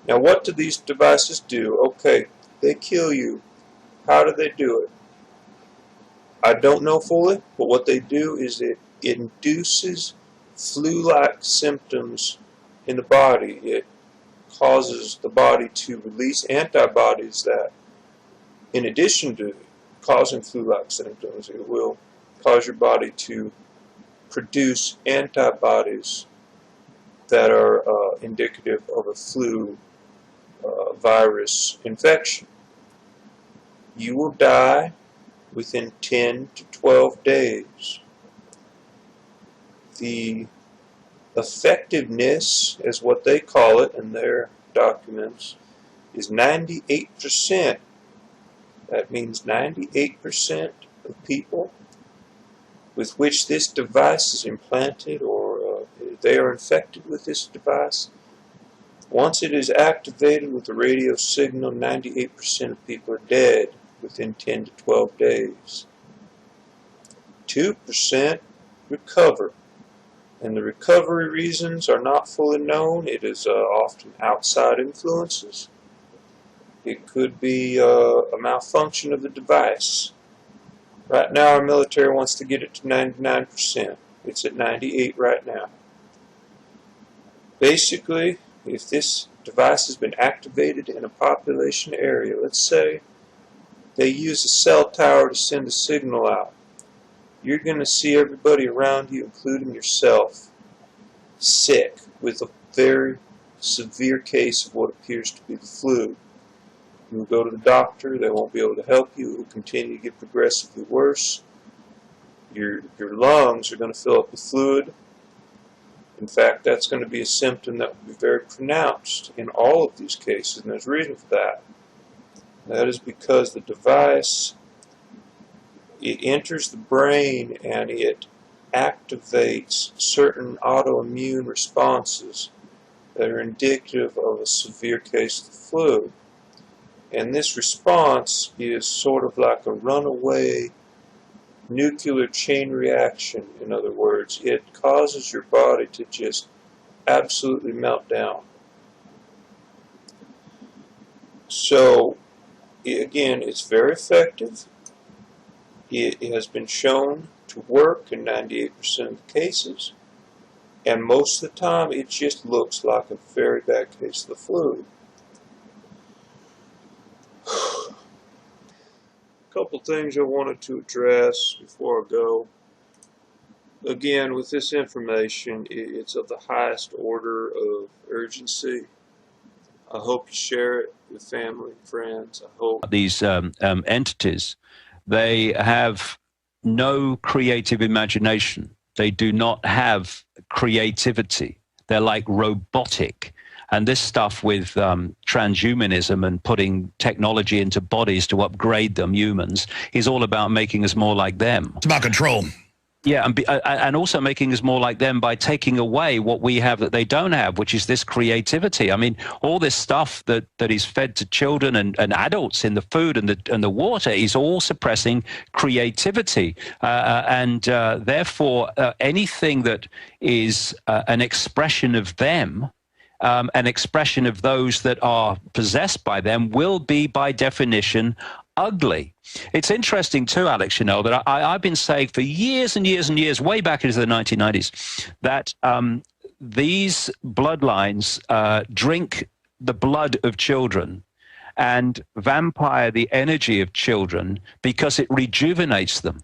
Now, what do these devices do? Okay, they kill you. How do they do it? I don't know fully, but what they do is it induces flu-like symptoms in the body. It causes the body to release antibodies that, in addition to causing flu-like symptoms, it will cause your body to produce antibodies that are indicative of a flu virus infection. You will die within 10 to 12 days. The effectiveness, is what they call it in their documents, is 98%. That means 98% of people with which this device is implanted or they are infected with this device. Once it is activated with the radio signal, 98% of people are dead within 10 to 12 days. 2% recover. And the recovery reasons are not fully known. It is often outside influences. It could be a malfunction of the device. Right now our military wants to get it to 99%. It's at 98% right now. Basically, if this device has been activated in a population area, let's say they use a cell tower to send a signal out, you're going to see everybody around you, including yourself, sick with a very severe case of what appears to be the flu. You'll go to the doctor, they won't be able to help you, it will continue to get progressively worse. Your lungs are going to fill up with fluid. In fact, that's going to be a symptom that will be very pronounced in all of these cases, and there's a reason for that. That is because the device, it enters the brain and it activates certain autoimmune responses that are indicative of a severe case of the flu. And this response is sort of like a runaway nuclear chain reaction. In other words, it causes your body to just absolutely melt down. So, again, it's very effective. It has been shown to work in 98% of the cases, and most of the time it just looks like a very bad case of the flu. A couple things I wanted to address before I go. Again, with this information, it's of the highest order of urgency. I hope you share it with family and friends. I hope these entities, they have no creative imagination. They do not have creativity. They're like robotic. And this stuff with transhumanism and putting technology into bodies to upgrade them, humans, is all about making us more like them. It's about control. Yeah, and also making us more like them by taking away what we have that they don't have, which is this creativity. I mean, all this stuff that is fed to children and adults in the food and the water is all suppressing creativity. Therefore, anything that is an expression of them, an expression of those that are possessed by them, will be, by definition, ugly. It's interesting too, Alex, that I've been saying for years and years and years, way back into the 1990s, that these bloodlines drink the blood of children and vampire the energy of children because it rejuvenates them.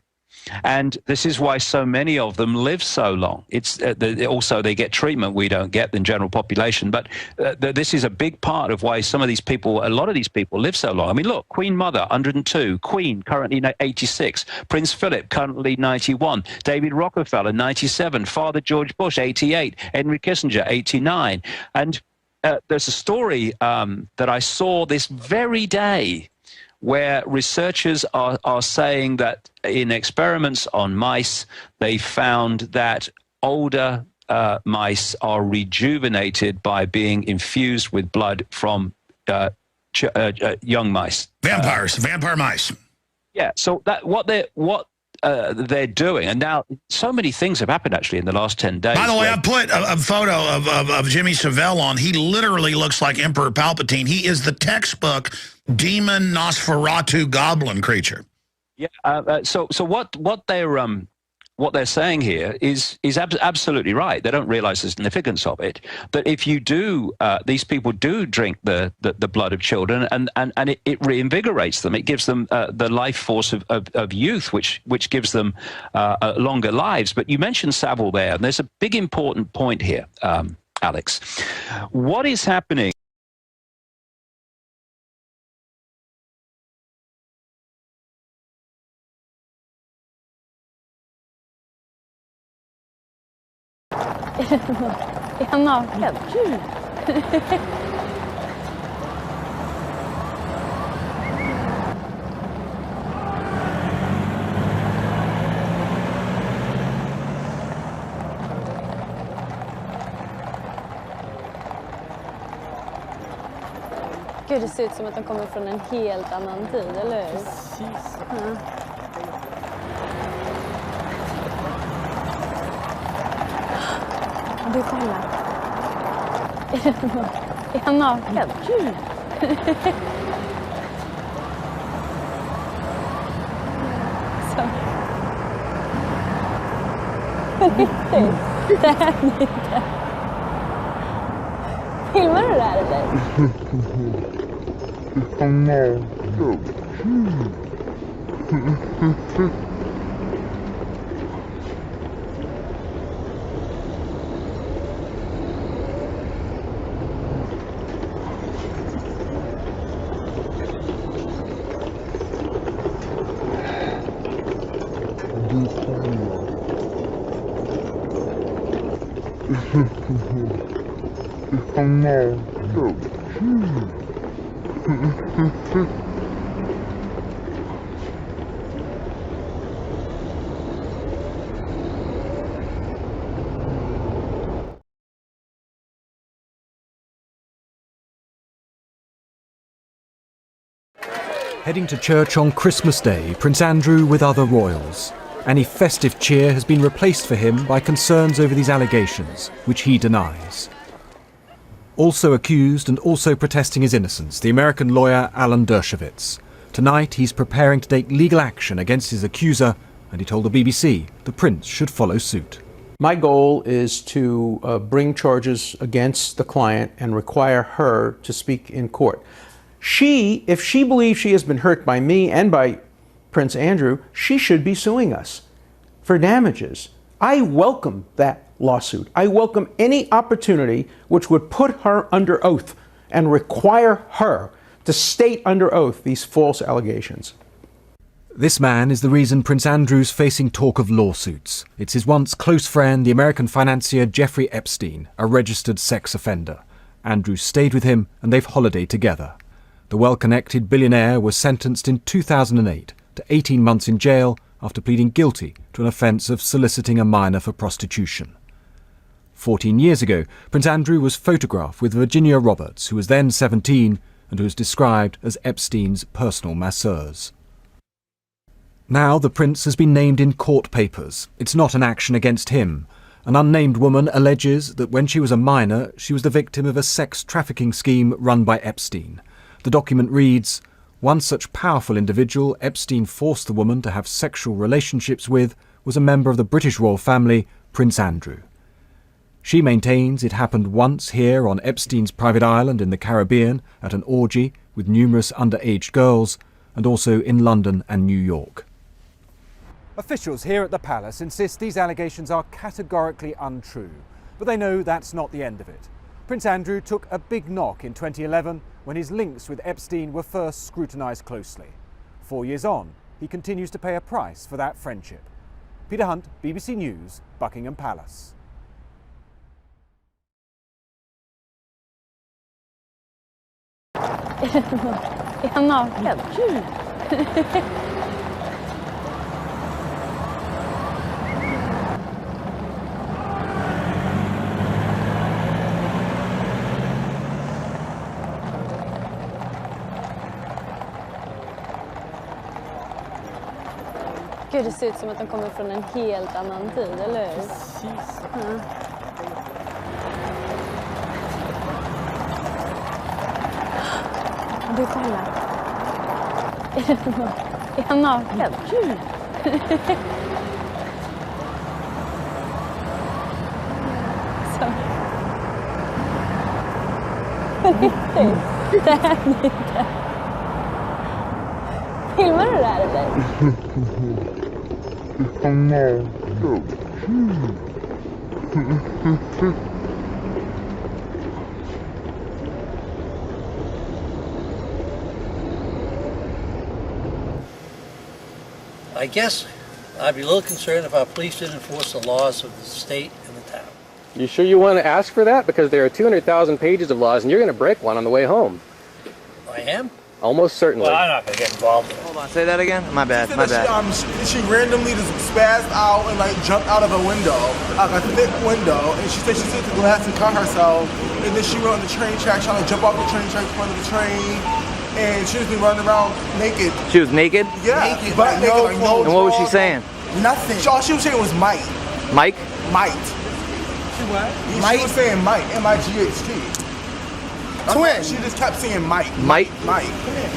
And this is why so many of them live so long. It's also they get treatment we don't get in general population. But this is a big part of why some of these people, a lot of these people, live so long. I mean, look, Queen Mother, 102, Queen, currently 86, Prince Philip, currently 91, David Rockefeller, 97, Father George Bush, 88, Henry Kissinger, 89. And there's a story that I saw this very day where researchers are saying that in experiments on mice, they found that older mice are rejuvenated by being infused with blood from young mice. Vampires, vampire mice. Yeah, so that what they're doing, and now so many things have happened actually in the last 10 days. By the way, I put a photo of Jimmy Savile on. He literally looks like Emperor Palpatine. He is the textbook demon Nosferatu goblin creature. Yeah. So what they're saying here is absolutely right. They don't realize the significance of it. That if you do, these people do drink the blood of children, and it reinvigorates them. It gives them the life force of youth, which gives them longer lives. But you mentioned Savile there, and there's a big important point here, Alex. What is happening? Är han naken? Gud, det ser ut som att de kommer från en helt annan tid, eller hur? Precis. Ja. Du, kolla. Är han naken? Så. Riktigt. Det händer inte. Filmar du det här eller? Han är Heading to church on Christmas Day, Prince Andrew with other royals. Any festive cheer has been replaced for him by concerns over these allegations, which he denies. Also accused and also protesting his innocence, the American lawyer Alan Dershowitz. Tonight he's preparing to take legal action against his accuser, and he told the BBC the Prince should follow suit. My goal is to bring charges against the client and require her to speak in court. If she believes she has been hurt by me and by Prince Andrew, she should be suing us for damages. I welcome that lawsuit. I welcome any opportunity which would put her under oath and require her to state under oath these false allegations. This man is the reason Prince Andrew's facing talk of lawsuits. It's his once close friend, the American financier Jeffrey Epstein, a registered sex offender. Andrew stayed with him and they've holidayed together. The well-connected billionaire was sentenced in 2008 to 18 months in jail after pleading guilty to an offence of soliciting a minor for prostitution. 14 years ago, Prince Andrew was photographed with Virginia Roberts, who was then 17 and who was described as Epstein's personal masseuse. Now the prince has been named in court papers. It's not an action against him. An unnamed woman alleges that when she was a minor, she was the victim of a sex trafficking scheme run by Epstein. The document reads, "One such powerful individual Epstein forced the woman to have sexual relationships with was a member of the British royal family, Prince Andrew." She maintains it happened once here on Epstein's private island in the Caribbean at an orgy with numerous underage girls, and also in London and New York. Officials here at the palace insist these allegations are categorically untrue, but they know that's not the end of it. Prince Andrew took a big knock in 2011 when his links with Epstein were first scrutinised closely. 4 years on, he continues to pay a price for that friendship. Peter Hunt, BBC News, Buckingham Palace. Är han naken? Gud, det ser ut som att de kommer från en helt annan tid, eller hur? Precis. Ja. Du, kolla. Är han naken? Så. Det här är inte. Filmar du det här eller? I guess I'd be a little concerned if our police didn't enforce the laws of the state and the town. You sure you want to ask for that? Because there are 200,000 pages of laws and you're going to break one on the way home. I am? Almost certainly. Well, I'm not going to get involved in it. Hold on, say that again? My bad, my bad. She randomly just spazzed out and like jumped out of a window, like a thick window, and she said she took the glass and cut herself, and then she went on the train track trying to jump off the train track in front of the train, and she was been running around naked. She was naked? Yeah, naked, but naked, like no. And what was she saying? Nothing. All she was saying was might. Mike? Might. She what? She was saying might, M-I-G-H-T. Twin. She just kept saying might. Might? Might. Come here.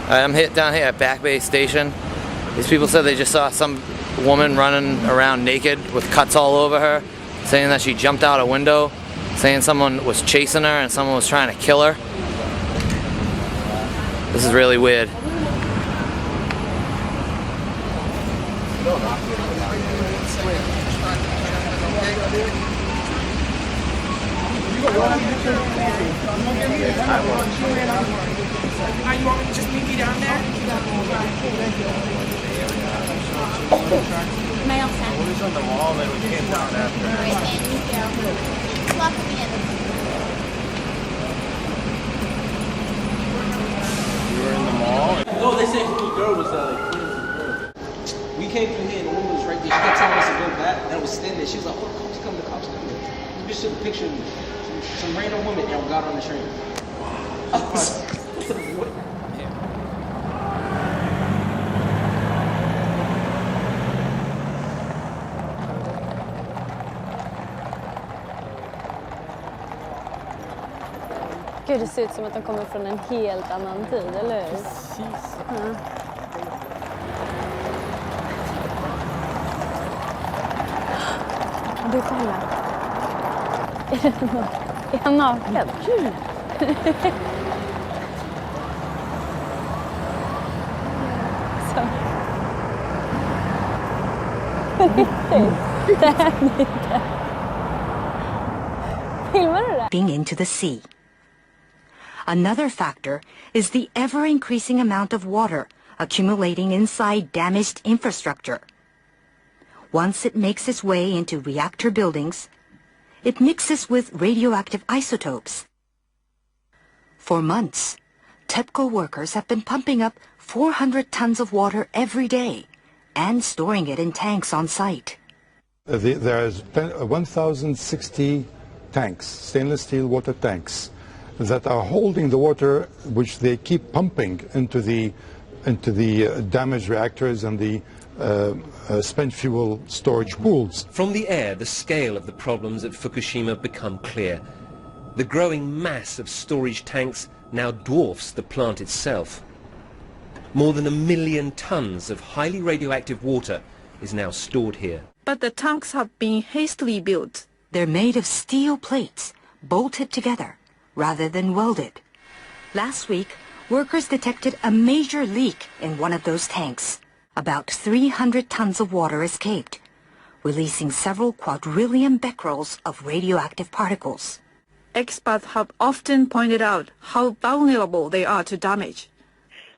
I'm down here at Back Bay Station. These people said they just saw some woman running around naked with cuts all over her, saying that she jumped out a window, saying someone was chasing her and someone was trying to kill her. This is really weird. You want me to just meet me down there? Mail sent. What is on the wall that we came down after? Lock me in. You were in the mall? No, they said the girl was like we came through here and the woman was right there. She kept telling us to go back and I was standing there. She was like, oh, the cops coming, the cops coming. We just took a picture of me. Some random woman that got on the train. Gud, det ser ut som att de kommer från en helt annan tid, eller hur? Precis. Ja. Du, kolla. Är han naken? Så. Det här är inte. Filmar du det? Into the sea. Another factor is the ever-increasing amount of water accumulating inside damaged infrastructure. Once it makes its way into reactor buildings, it mixes with radioactive isotopes. For months, TEPCO workers have been pumping up 400 tons of water every day and storing it in tanks on site. There's 1,060 tanks, stainless steel water tanks, that are holding the water which they keep pumping into the damaged reactors and the spent fuel storage pools. From the air, the scale of the problems at Fukushima become clear. The growing mass of storage tanks now dwarfs the plant itself. More than 1 million tons of highly radioactive water is now stored here. But the tanks have been hastily built. They're made of steel plates, bolted together, rather than welded. Last week, workers detected a major leak in one of those tanks. About 300 tons of water escaped, releasing several quadrillion becquerels of radioactive particles. Experts have often pointed out how vulnerable they are to damage.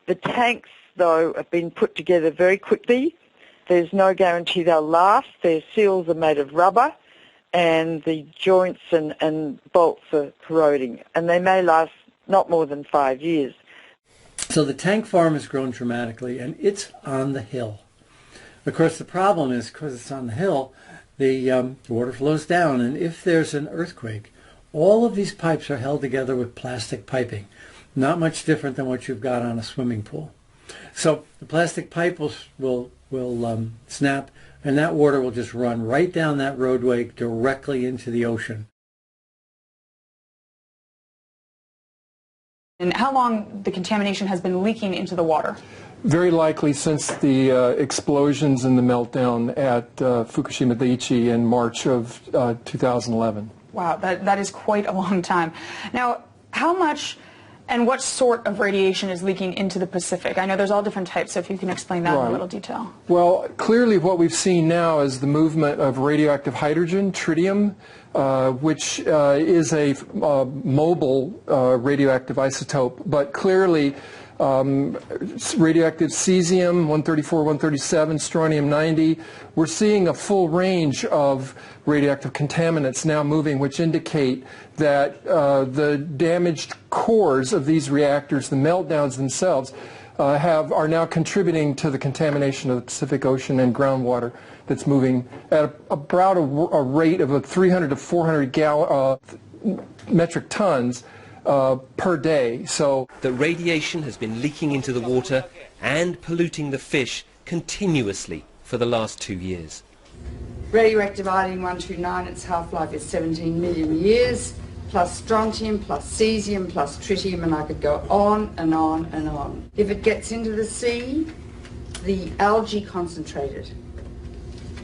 The tanks, though, have been put together very quickly. There's no guarantee they'll last. Their seals are made of rubber, and the joints and bolts are corroding, and they may last not more than 5 years. So the tank farm has grown dramatically, and it's on the hill. Of course, the problem is, because it's on the hill, the water flows down, and if there's an earthquake, all of these pipes are held together with plastic piping, not much different than what you've got on a swimming pool. So the plastic pipe will snap, and that water will just run right down that roadway directly into the ocean. And how long the contamination has been leaking into the water? Very likely since the explosions and the meltdown at Fukushima Daiichi in March of 2011. Wow, that is quite a long time. Now, how much and what sort of radiation is leaking into the Pacific? I know there's all different types, so if you can explain that in a little detail. Well, clearly what we've seen now is the movement of radioactive hydrogen, tritium, which is a mobile radioactive isotope, but clearly radioactive cesium, 134, 137, strontium-90. We're seeing a full range of radioactive contaminants now moving, which indicate that the damaged cores of these reactors, the meltdowns themselves, are now contributing to the contamination of the Pacific Ocean and groundwater that's moving at about a rate of 300 to 400 metric tons per day. So the radiation has been leaking into the water and polluting the fish continuously for the last 2 years. Radioactive iodine-129, its half-life is 17 million years, plus strontium, plus cesium, plus tritium, and I could go on and on and on. If it gets into the sea, the algae concentrated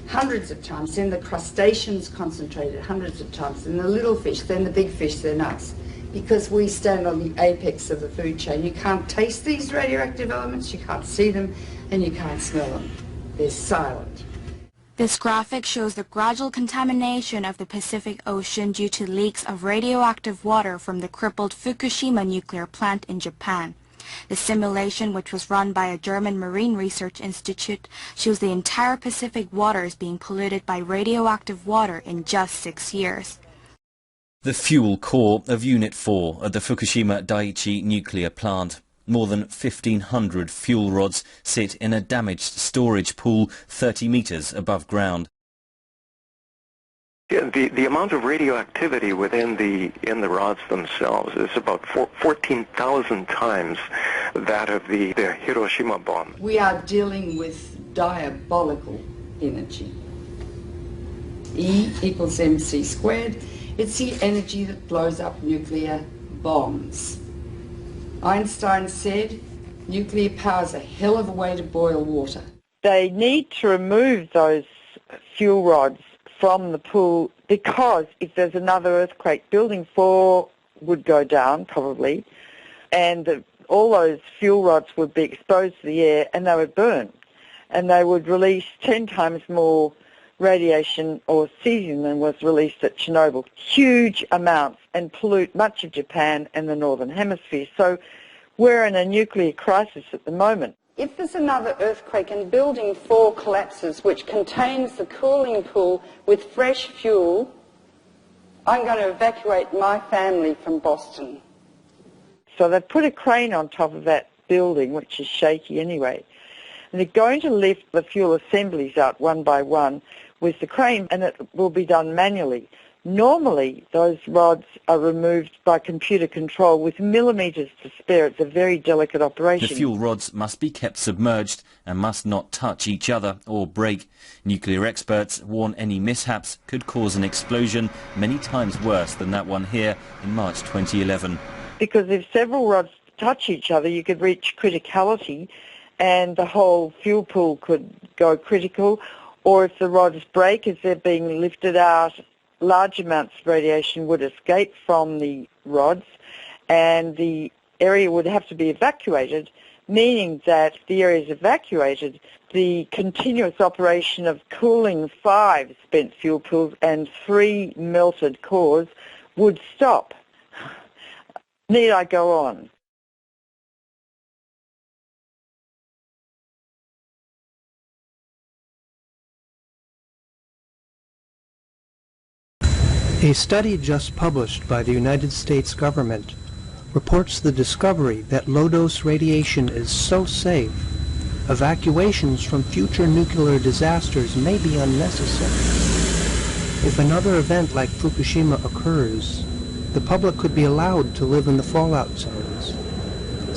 hundreds of times, then the crustaceans concentrated hundreds of times, then the little fish, then the big fish, then us. Because we stand on the apex of the food chain. You can't taste these radioactive elements, you can't see them, and you can't smell them. They're silent. This graphic shows the gradual contamination of the Pacific Ocean due to leaks of radioactive water from the crippled Fukushima nuclear plant in Japan. The simulation, which was run by a German Marine Research Institute, shows the entire Pacific waters being polluted by radioactive water in just 6 years. The fuel core of Unit 4 at the Fukushima Daiichi nuclear plant. More than 1,500 fuel rods sit in a damaged storage pool 30 meters above ground. Yeah, the amount of radioactivity within the rods themselves is about 14,000 times that of the Hiroshima bomb. We are dealing with diabolical energy. E equals mc squared. It's the energy that blows up nuclear bombs. Einstein said, nuclear power is a hell of a way to boil water. They need to remove those fuel rods from the pool because if there's another earthquake, Building 4 would go down probably, and all those fuel rods would be exposed to the air and they would burn. And they would release 10 times more radiation or cesium than was released at Chernobyl, huge amounts, and pollute much of Japan and the Northern Hemisphere. So we're in a nuclear crisis at the moment. If there's another earthquake and building 4 collapses, which contains the cooling pool with fresh fuel, I'm going to evacuate my family from Boston. So they put a crane on top of that building, which is shaky anyway, and they're going to lift the fuel assemblies out one by one with the crane, and it will be done manually. Normally, those rods are removed by computer control with millimetres to spare. It's a very delicate operation. The fuel rods must be kept submerged and must not touch each other or break. Nuclear experts warn any mishaps could cause an explosion many times worse than that one here in March 2011. Because if several rods touch each other, you could reach criticality and the whole fuel pool could go critical. Or if the rods break as they're being lifted out, large amounts of radiation would escape from the rods and the area would have to be evacuated, meaning that if the area is evacuated, the continuous operation of cooling 5 spent fuel pools and 3 melted cores would stop. Need I go on? A study just published by the United States government reports the discovery that low-dose radiation is so safe, evacuations from future nuclear disasters may be unnecessary. If another event like Fukushima occurs, the public could be allowed to live in the fallout zones,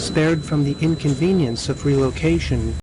spared from the inconvenience of relocation